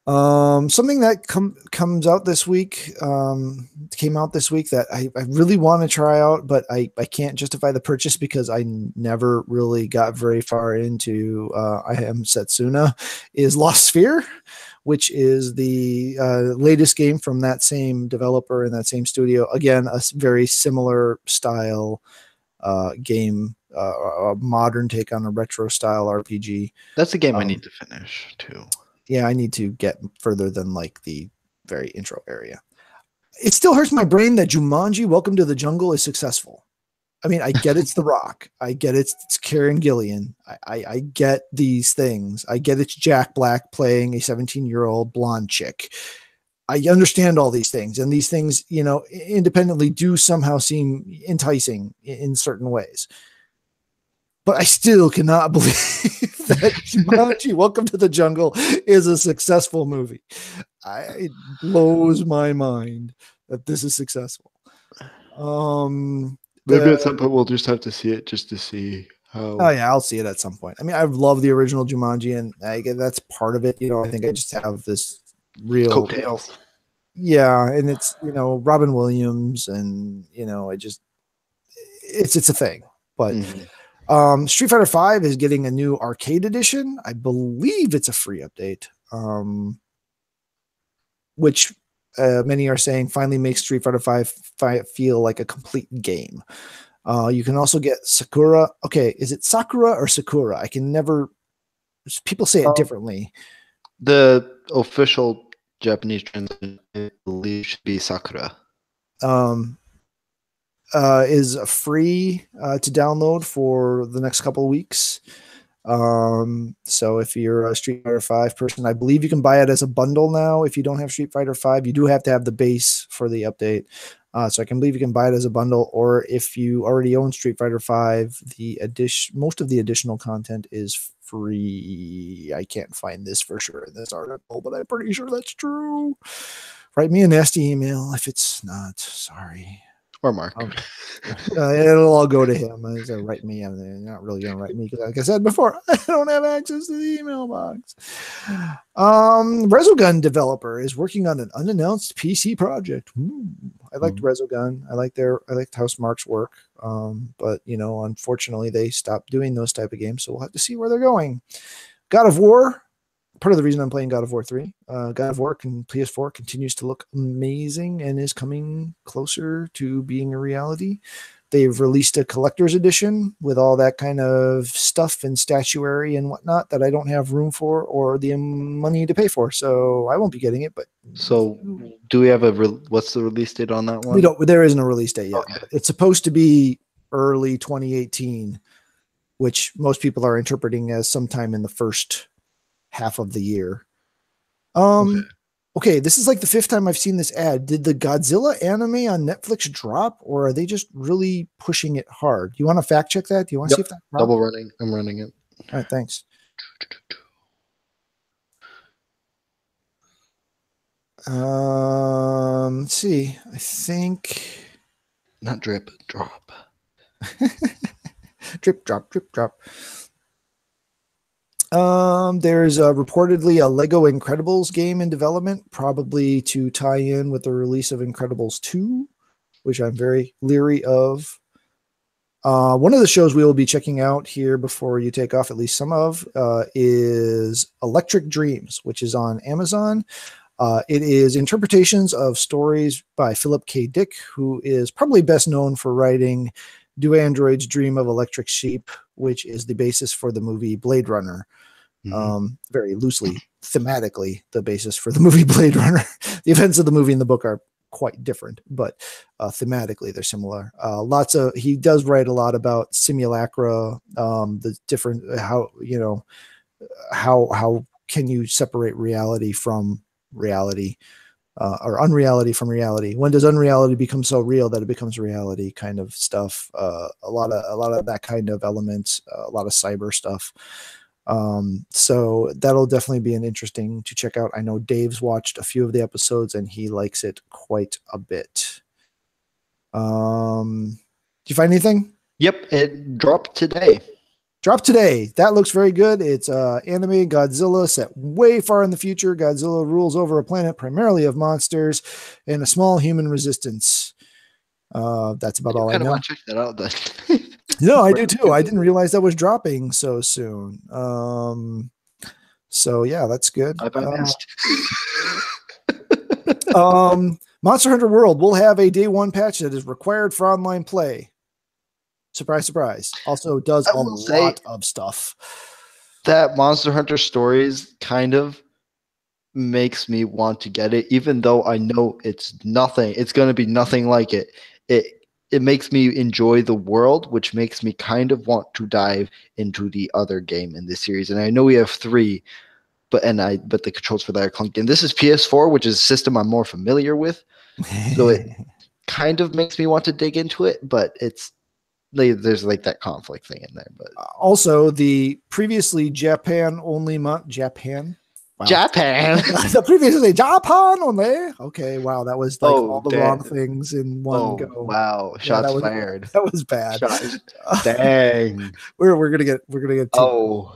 Something that comes out this week, came out this week that I really want to try out, but I can't justify the purchase because I never really got very far into I Am Setsuna, is Lost Sphere, which is the latest game from that same developer and that same studio. Again, a very similar style game, a modern take on a retro style RPG. That's a game I need to finish too. Yeah, I need to get further than like the very intro area. It still hurts my brain that Jumanji Welcome to the Jungle is successful. I mean, I get it's The Rock. I get it's Karen Gillian. I get these things. I get it's Jack Black playing a 17-year-old blonde chick. I understand all these things, and these things, independently do somehow seem enticing in certain ways. But I still cannot believe that Jumanji Welcome to the Jungle is a successful movie. It blows my mind that this is successful. Maybe at some point we'll just have to see it just to see how. Oh yeah, I'll see it at some point. I mean, I love the original Jumanji, and that's part of it. I think I just have this real coattails. Yeah, and it's Robin Williams, and it's a thing. But Street Fighter V is getting a new arcade edition. I believe it's a free update, which many are saying finally makes Street Fighter V feel like a complete game. You can also get Sakura. Okay, is it Sakura or Sakura? I can never. People say it differently. The official Japanese translation, I believe, should be Sakura. Is free to download for the next couple of weeks. So if you're a Street Fighter V person, I believe you can buy it as a bundle now. If you don't have Street Fighter V, you do have to have the base for the update. So I can believe you can buy it as a bundle, or if you already own Street Fighter V, most of the additional content is free. I can't find this for sure in this article, but I'm pretty sure that's true. Write me a nasty email if it's not. Sorry. Or Mark. It'll all go to him. Write me. I'm not really going to write me because, like I said before, I don't have access to the email box. Resogun developer is working on an unannounced PC project. I liked Resogun. I liked how Smarks work. But unfortunately, they stopped doing those type of games. So we'll have to see where they're going. God of War. Part of the reason I'm playing God of War 3, God of War PS4 continues to look amazing and is coming closer to being a reality. They've released a collector's edition with all that kind of stuff and statuary and whatnot that I don't have room for or the money to pay for. So I won't be getting it. But so do we have what's the release date on that one? There isn't a release date yet. Okay. It's supposed to be early 2018, which most people are interpreting as sometime in the first half of the year. Okay, this is like the 5th time I've seen this ad. Did the Godzilla anime on Netflix drop, or are they just really pushing it hard? You want to fact check that? Do you want to see if that dropped? Double running? I'm running it. All right, thanks. Let's see. I think not drip, drop. Drip drop, drip drop. There's reportedly a Lego Incredibles game in development, probably to tie in with the release of Incredibles 2, which I'm very leery of. One of the shows we will be checking out here before you take off, at least some of, is Electric Dreams, which is on Amazon. It is interpretations of stories by Philip K. Dick, who is probably best known for writing Do Androids Dream of Electric Sheep, which is the basis for the movie Blade Runner. Very loosely, thematically, the basis for the movie Blade Runner. The events of the movie and the book are quite different, but thematically they're similar. He does write a lot about simulacra, the different, how can you separate reality from reality, or unreality from reality? When does unreality become so real that it becomes reality? Kind of stuff. A lot of that kind of elements. A lot of cyber stuff. So that'll definitely be an interesting to check out. I know Dave's watched a few of the episodes and he likes it quite a bit. Did you find anything? Yep, it dropped today. That looks very good. It's anime Godzilla set way far in the future. Godzilla rules over a planet primarily of monsters and a small human resistance. That's about all I know. I want to check that out then. No, I do too. I didn't realize that was dropping so soon. So yeah, that's good. I missed. Monster Hunter World will have a day 1 patch that is required for online play. Surprise, surprise. Also does a lot of stuff. That Monster Hunter Stories kind of makes me want to get it, even though I know it's nothing. It's going to be nothing like it. It makes me enjoy the world, which makes me kind of want to dive into the other game in this series. And I know we have 3, but the controls for that are clunky. And this is PS4, which is a system I'm more familiar with. So it kind of makes me want to dig into it, but there's like that conflict thing in there. But also the previously Japan only Japan. Wow. The previously Japan only. Okay, wow, that was like all the wrong things in one go. Wow, shots fired. That was bad. Dang. We're gonna get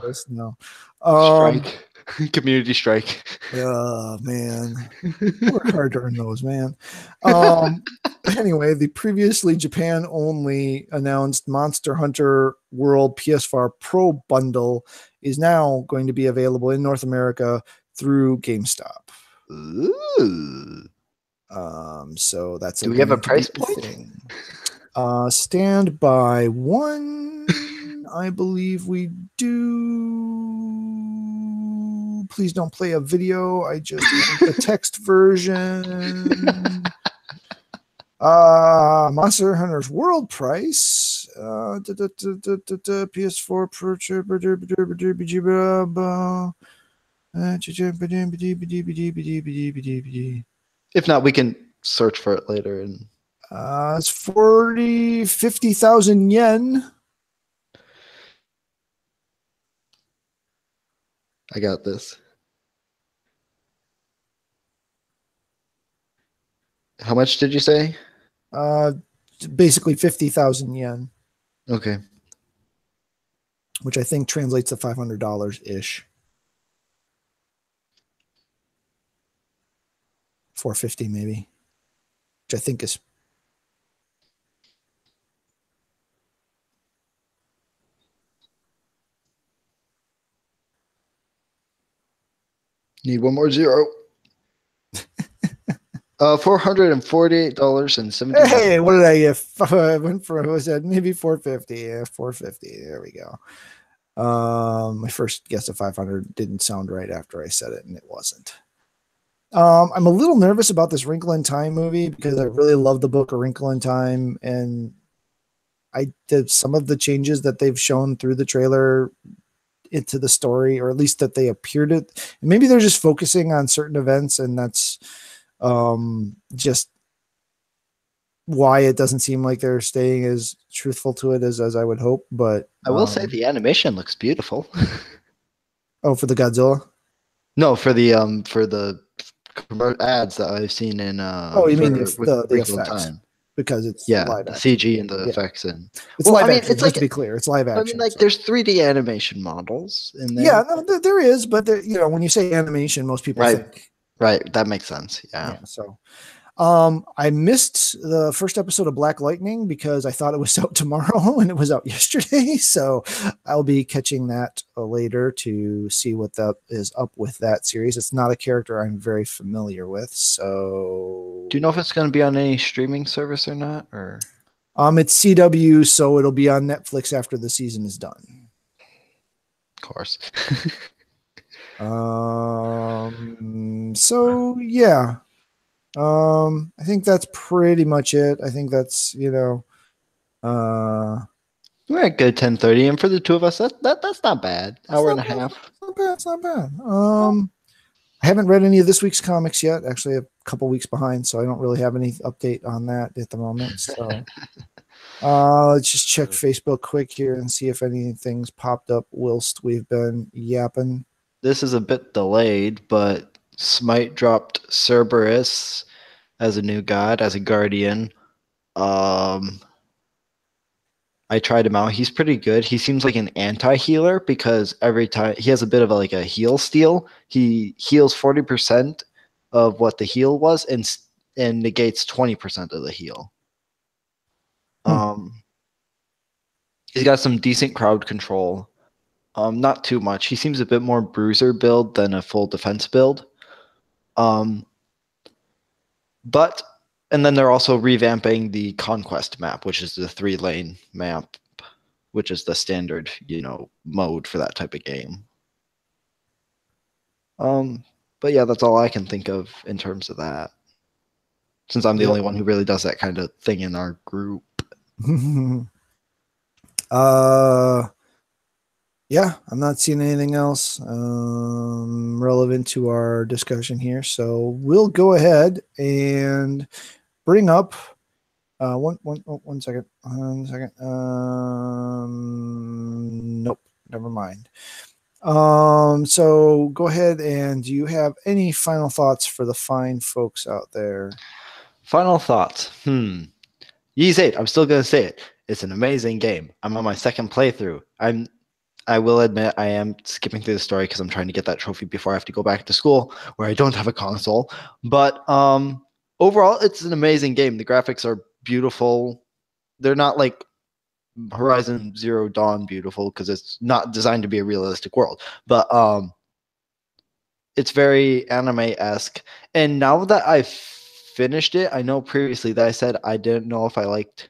this now. Strike. Community strike. Oh man, work hard to earn those, man. Anyway, the previously Japan only announced Monster Hunter World PS4 Pro bundle is now going to be available in North America through GameStop. Ooh. So that's. Do we have a price point? Stand by one. I believe we do. Please don't play a video. I just want the text version. Monster Hunter's World price. PS4 Pro. If not, we can search for it later. And It's 50,000 yen. I got this. How much did you say? Uh, Basically 50,000 yen, Okay. which I think translates to $500 ish. 450 maybe, which I think is Need one more zero. $448.79. hey, what did I get? I went for was that maybe 450? Yeah, 450. There we go. My first guess of 500 didn't sound right after I said it, and it wasn't. I'm a little nervous about this Wrinkle in Time movie because I really love the book A Wrinkle in Time, and I did some of the changes that they've shown through the trailer into the story, or at least that they appeared it. Maybe they're just focusing on certain events, and that's just why it doesn't seem like they're staying as truthful to it as I would hope. But I will say the animation looks beautiful. oh, for the Godzilla. No, for the ads that I've seen in Oh, you mean for with the Wrinkle in effects Time. because it's Yeah, live the action. CG and the Yeah, effects and it's well, I live mean, action. it's Just like to be clear, it's live I mean, action. like So. there's 3D animation models in Yeah, there. no, there is, but when you say animation, most people Right, think right. That makes sense. Yeah. yeah. So I missed the first episode of Black Lightning because I thought it was out tomorrow and it was out yesterday. So I'll be catching that later to see what that is up with that series. It's not a character I'm very familiar with. So Do you know if it's going to be on any streaming service or not? Or it's CW, so it'll be on Netflix after the season is done. of course. So yeah. I think that's pretty much it. I think that's, We're at good 10:30, and for the two of us, that's not bad. it's Hour and not a bad. half. It's not bad. It's not bad. I haven't read any of this week's comics yet. Actually, a couple weeks behind, so I don't really have any update on that at the moment. So, let's just check Facebook quick here and see if anything's popped up whilst we've been yapping. This is a bit delayed, but Smite dropped Cerberus as a new god, as a guardian. Um, I tried him out. He's pretty good. He seems like an anti-healer because every time he has a bit of like a heal steal. He heals 40% of what the heal was and negates 20% of the heal. He's got some decent crowd control. Not too much. He seems a bit more bruiser build than a full defense build. But and then they're also revamping the Conquest map, which is the 3-lane map, which is the standard, mode for that type of game. But yeah, that's all I can think of in terms of that. Since I'm the only one who really does that kind of thing in our group. Yeah, I'm not seeing anything else relevant to our discussion here. So we'll go ahead and bring up one second. 1 second. Nope, never mind. So go ahead, and do you have any final thoughts for the fine folks out there? Final thoughts. Ys 8, I'm still gonna say it. It's an amazing game. I'm on my second playthrough. I will admit I am skipping through the story because I'm trying to get that trophy before I have to go back to school where I don't have a console. But overall, it's an amazing game. The graphics are beautiful. They're not like Horizon Zero Dawn beautiful because it's not designed to be a realistic world. But it's very anime-esque. And now that I've finished it, I know previously that I said I didn't know if I liked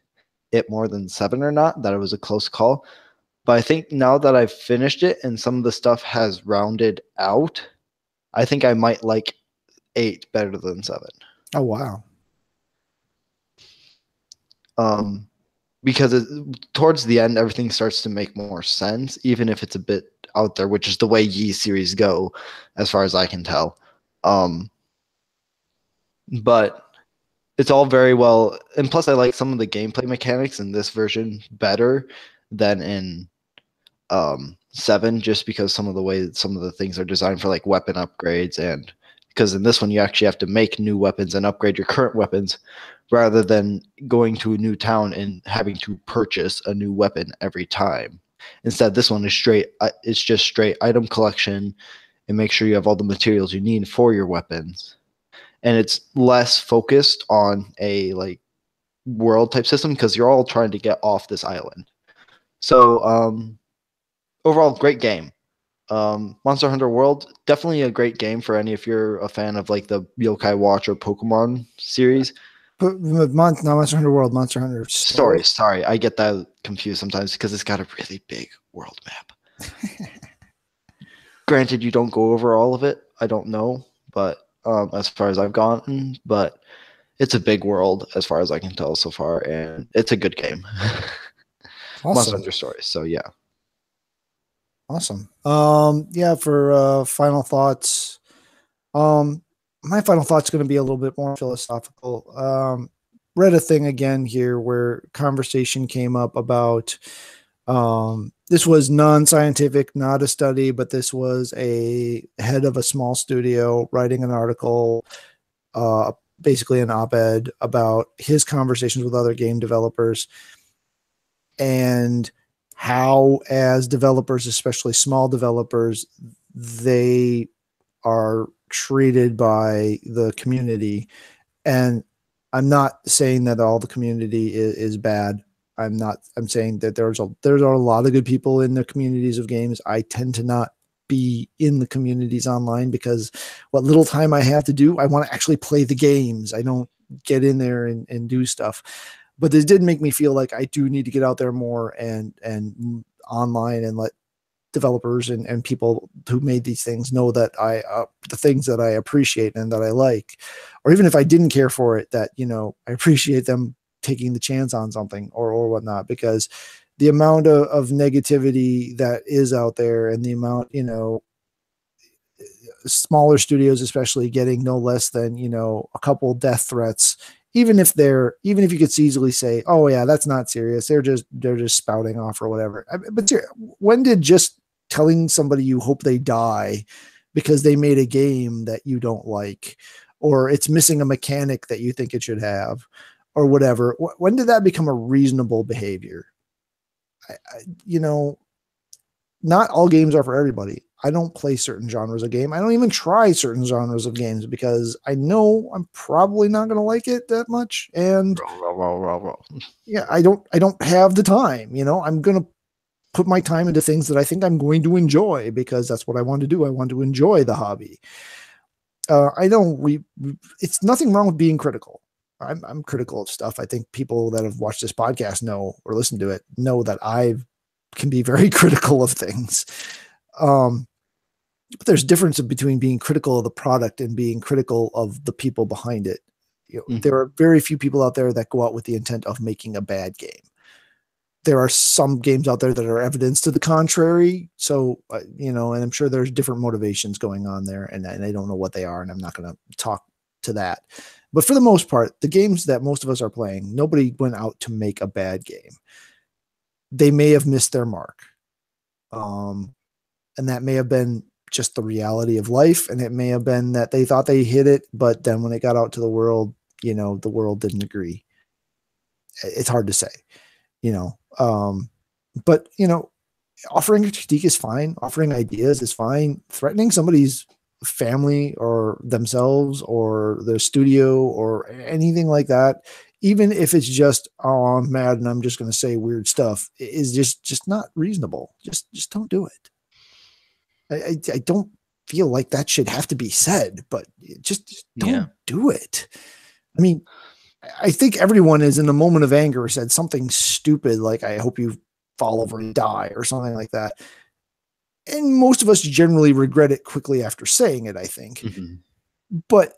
it more than 7 or not, that it was a close call. But I think now that I've finished it and some of the stuff has rounded out, I think I might like 8 better than 7. Oh, wow. Because towards the end, everything starts to make more sense, even if it's a bit out there, which is the way Yi series go, as far as I can tell. But it's all very well, and plus I like some of the gameplay mechanics in this version better than in 7, just because some of the way some of the things are designed for like weapon upgrades, and because in this one you actually have to make new weapons and upgrade your current weapons rather than going to a new town and having to purchase a new weapon every time. Instead, this one is straight. It's just straight item collection, and make sure you have all the materials you need for your weapons. And it's less focused on a like world type system because you're all trying to get off this island. So overall, great game. Monster Hunter World, definitely a great game for any if you're a fan of like the Yokai Watch or Pokemon series. But not Monster Hunter World, Monster Hunter Story. Sorry, I get that confused sometimes because it's got a really big world map. Granted, you don't go over all of it. I don't know, but as far as I've gotten, but it's a big world as far as I can tell so far, and it's a good game. Awesome. Monster Hunter Stories. So yeah. Awesome. Yeah, for final thoughts. My final thought's going to be a little bit more philosophical. Read a thing again here where conversation came up about this was non-scientific, not a study, but this was a head of a small studio writing an article, basically an op-ed about his conversations with other game developers and how, as developers, especially small developers, they are treated by the community. And I'm not saying that all the community is bad. I'm saying that there's a lot of good people in the communities of games. I tend to not be in the communities online because what little time I have to do, I want to actually play the games. I don't get in there and do stuff. But this did make me feel like I do need to get out there more and online and let developers and people who made these things know that the things that I appreciate and that I like, or even if I didn't care for it, that, I appreciate them taking the chance on something or whatnot, because the amount of negativity that is out there and the amount, smaller studios, especially getting no less than, a couple death threats, even if you could easily say, oh yeah, that's not serious. They're just spouting off or whatever. But when did just telling somebody you hope they die because they made a game that you don't like, or it's missing a mechanic that you think it should have, or whatever, when did that become a reasonable behavior? Not all games are for everybody. I don't play certain genres of game. I don't even try certain genres of games because I know I'm probably not going to like it that much. And yeah, I don't have the time, I'm going to put my time into things that I think I'm going to enjoy because that's what I want to do. I want to enjoy the hobby. It's nothing wrong with being critical. I'm critical of stuff. I think people that have watched this podcast know or listened to it know that I can be very critical of things. But there's difference between being critical of the product and being critical of the people behind it. There are very few people out there that go out with the intent of making a bad game. There are some games out there that are evidence to the contrary. So, and I'm sure there's different motivations going on there, and I don't know what they are, and I'm not going to talk to that. But for the most part, the games that most of us are playing, nobody went out to make a bad game. They may have missed their mark. And that may have been just the reality of life. And it may have been that they thought they hit it, but then when it got out to the world, the world didn't agree. It's hard to say, but offering a critique is fine. Offering ideas is fine. Threatening somebody's family or themselves or their studio or anything like that, even if it's just, oh, I'm mad and I'm just going to say weird stuff, is just not reasonable. Just don't do it. I don't feel like that should have to be said, but just don't do it. I mean, I think everyone is in a moment of anger said something stupid like, I hope you fall over and die or something like that. And most of us generally regret it quickly after saying it, I think. But,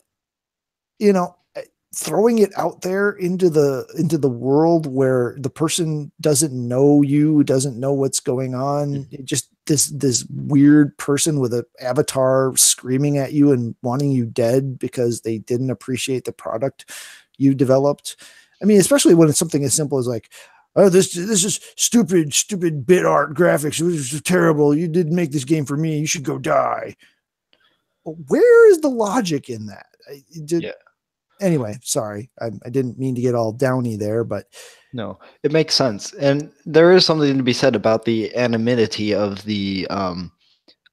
throwing it out there into the world where the person doesn't know you, doesn't know what's going on, just this weird person with an avatar screaming at you and wanting you dead because they didn't appreciate the product, you developed. I mean, especially when it's something as simple as like, oh, this is stupid bit art graphics. It was just terrible. You didn't make this game for me. You should go die. Where is the logic in that? Anyway, sorry. I didn't mean to get all downy there, but no, it makes sense. And there is something to be said about the anonymity of the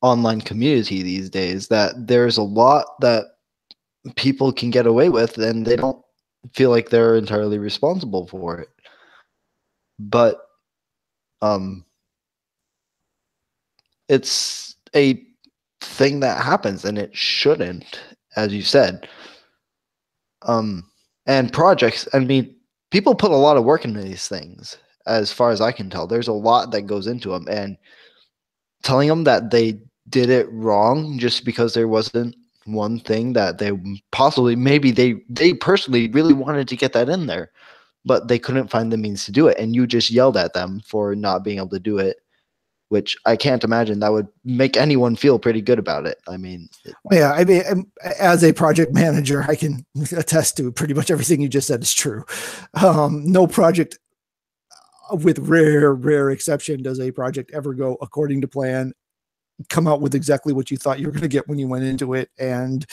online community these days, that there's a lot that people can get away with and they don't feel like they're entirely responsible for it. But it's a thing that happens and it shouldn't, as you said. And projects, I mean, people put a lot of work into these things, as far as I can tell. There's a lot that goes into them, and telling them that they did it wrong just because there wasn't one thing that they possibly, maybe they personally really wanted to get that in there, but they couldn't find the means to do it, and you just yelled at them for not being able to do it, which I can't imagine that would make anyone feel pretty good about it. I mean, as a project manager, I can attest to pretty much everything you just said is true. No project, with rare exception, does a project ever go according to plan, come out with exactly what you thought you were going to get when you went into it, and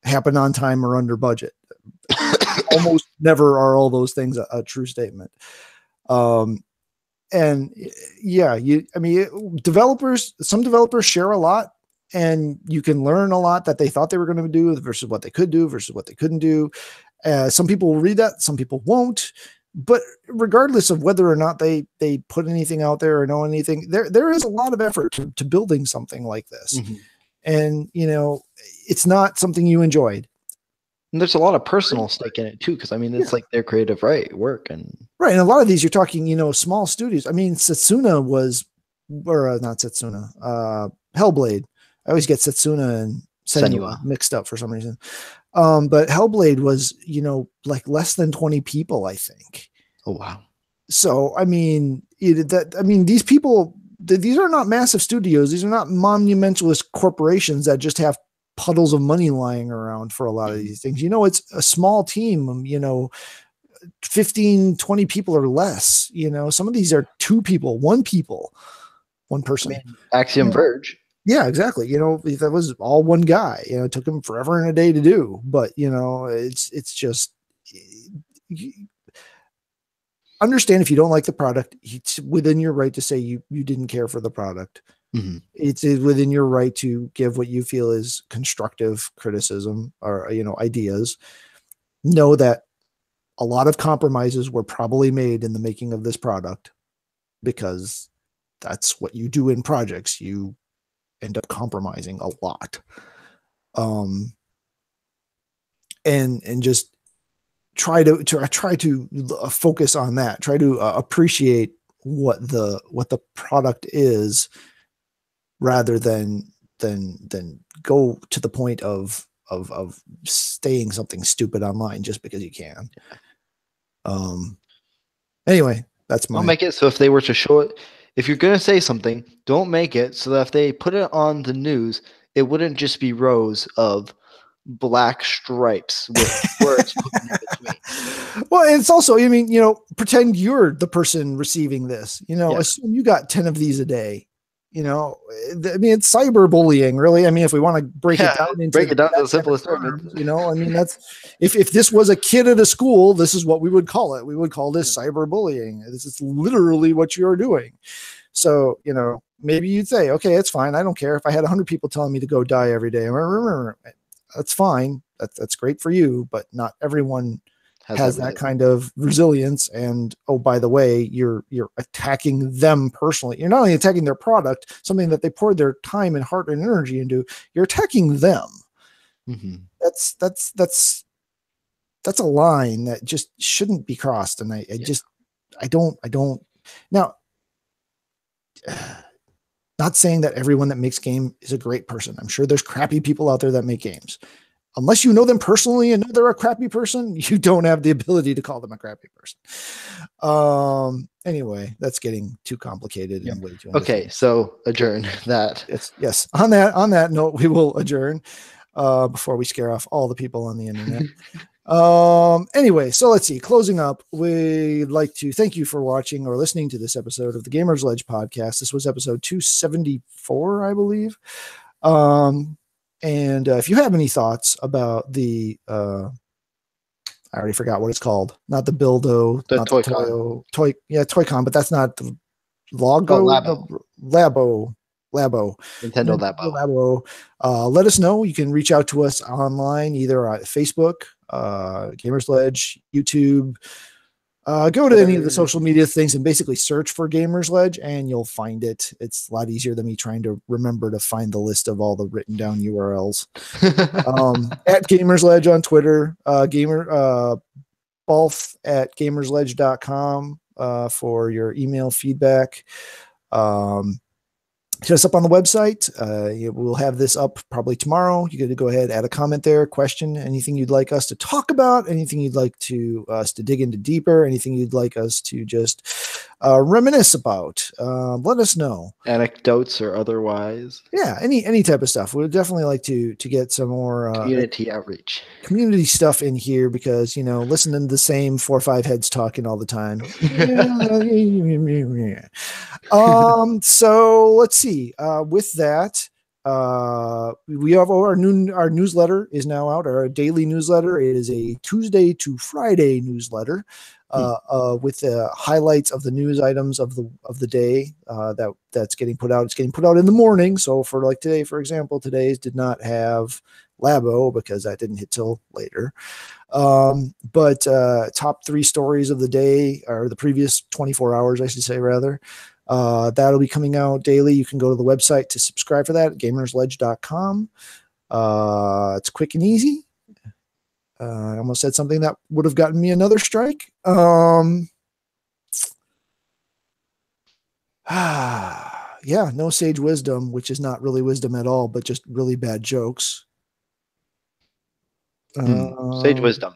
happen on time or under budget. Almost never are all those things a true statement. And yeah, some developers share a lot, and you can learn a lot that they thought they were going to do versus what they could do versus what they couldn't do. Some people will read that, some people won't, but regardless of whether or not they put anything out there or know anything, there is a lot of effort to building something like this. Mm-hmm. And, it's not something you enjoyed. And there's a lot of personal stake in it too, because I mean, it's like their creative work, and right. And a lot of these, you're talking, small studios. I mean, Setsuna was, or not Setsuna, Hellblade. I always get Setsuna and Senua mixed up for some reason. But Hellblade was, like less than 20 people, I think. Oh wow. So I mean, these people, these are not massive studios. These are not monumentalist corporations that just have puddles of money lying around for a lot of these things. It's a small team, 15, 20 people or less. Some of these are one person. I mean, Axiom Verge. Yeah, exactly. That was all one guy. It took him forever and a day to do, but it's just, understand if you don't like the product, it's within your right to say you didn't care for the product. Mm-hmm. It's within your right to give what you feel is constructive criticism or, ideas. Know that a lot of compromises were probably made in the making of this product, because that's what you do in projects. You end up compromising a lot. And just try to focus on that. Try to appreciate what the product is, rather than go to the point of saying something stupid online just because you can. Anyway, that's my. Don't make it so if they were to show it, if you're gonna say something, don't make it so that if they put it on the news, it wouldn't just be rows of black stripes with words put in between. Well, it's also, pretend you're the person receiving this. Assume you got 10 of these a day. It's cyberbullying, really. If we want to break it down to the simplest term, that's if this was a kid at a school, this is what we would call it. We would call this cyberbullying. This is literally what you're doing. So, maybe you'd say, okay, it's fine. I don't care if I had 100 people telling me to go die every day. That's fine. That's great for you, but not everyone has that kind of resilience. And oh, by the way, you're attacking them personally. You're not only attacking their product, something that they poured their time and heart and energy into, you're attacking them. Mm-hmm. That's a line that just shouldn't be crossed. And I don't now, not saying that everyone that makes game is a great person. I'm sure there's crappy people out there that make games. Unless you know them personally and know they're a crappy person, you don't have the ability to call them a crappy person. Anyway, that's getting too complicated. Yep. And way too okay, so adjourn that. Yes. On that note, we will adjourn before we scare off all the people on the internet. Anyway, so let's see. Closing up, we'd like to thank you for watching or listening to this episode of the Gamersledge podcast. This was episode 274, I believe. And if you have any thoughts about the I already forgot what it's called. Not the Buildo, The not Toy the Con. Toy-Con, but that's not the Logo. Oh, Labo. Labo. Nintendo Nintendo Labo. Labo. Let us know. You can reach out to us online, either on Facebook, Gamersledge, YouTube. Go to any of the social media things and basically search for Gamersledge and you'll find it. It's a lot easier than me trying to remember to find the list of all the written down URLs. At Gamersledge on Twitter, Balf at gamersledge.com for your email feedback. Hit us up on the website. We'll have this up probably tomorrow. You got to go ahead, add a comment there, question, anything you'd like us to talk about, anything you'd like to us to dig into deeper, anything you'd like us to just reminisce about. Let us know. Anecdotes or otherwise. Yeah, any type of stuff. We'd definitely like to get some more community outreach, community stuff in here because listening to the same 4 or 5 heads talking all the time. So let's see. With that, we have our newsletter is now out. Our daily newsletter is a Tuesday to Friday newsletter with the highlights of the news items of the day that's getting put out. It's getting put out in the morning. So for like today, for example, today's did not have Labo because that didn't hit till later. But top 3 stories of the day, or the previous 24 hours, I should say, rather. That'll be coming out daily. You can go to the website to subscribe for that, gamersledge.com. It's quick and easy. I almost said something that would have gotten me another strike. Yeah, no sage wisdom, which is not really wisdom at all, but just really bad jokes. Sage wisdom.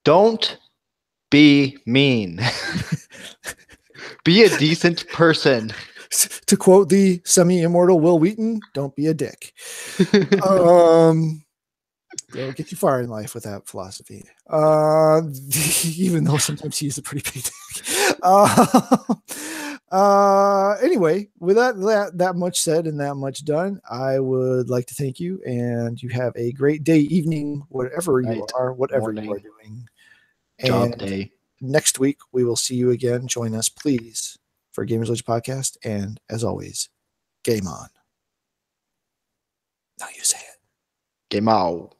Don't be mean. Be a decent person. To quote the semi-immortal Will Wheaton, don't be a dick. It'll get you far in life with that philosophy. Even though sometimes he's a pretty big dick. Anyway, with that much said and that much done, I would like to thank you, and you have a great day, evening, whatever you are doing. Job day. Next week, we will see you again. Join us, please, for Gamersledge Podcast. And as always, game on. Now you say it. Game out.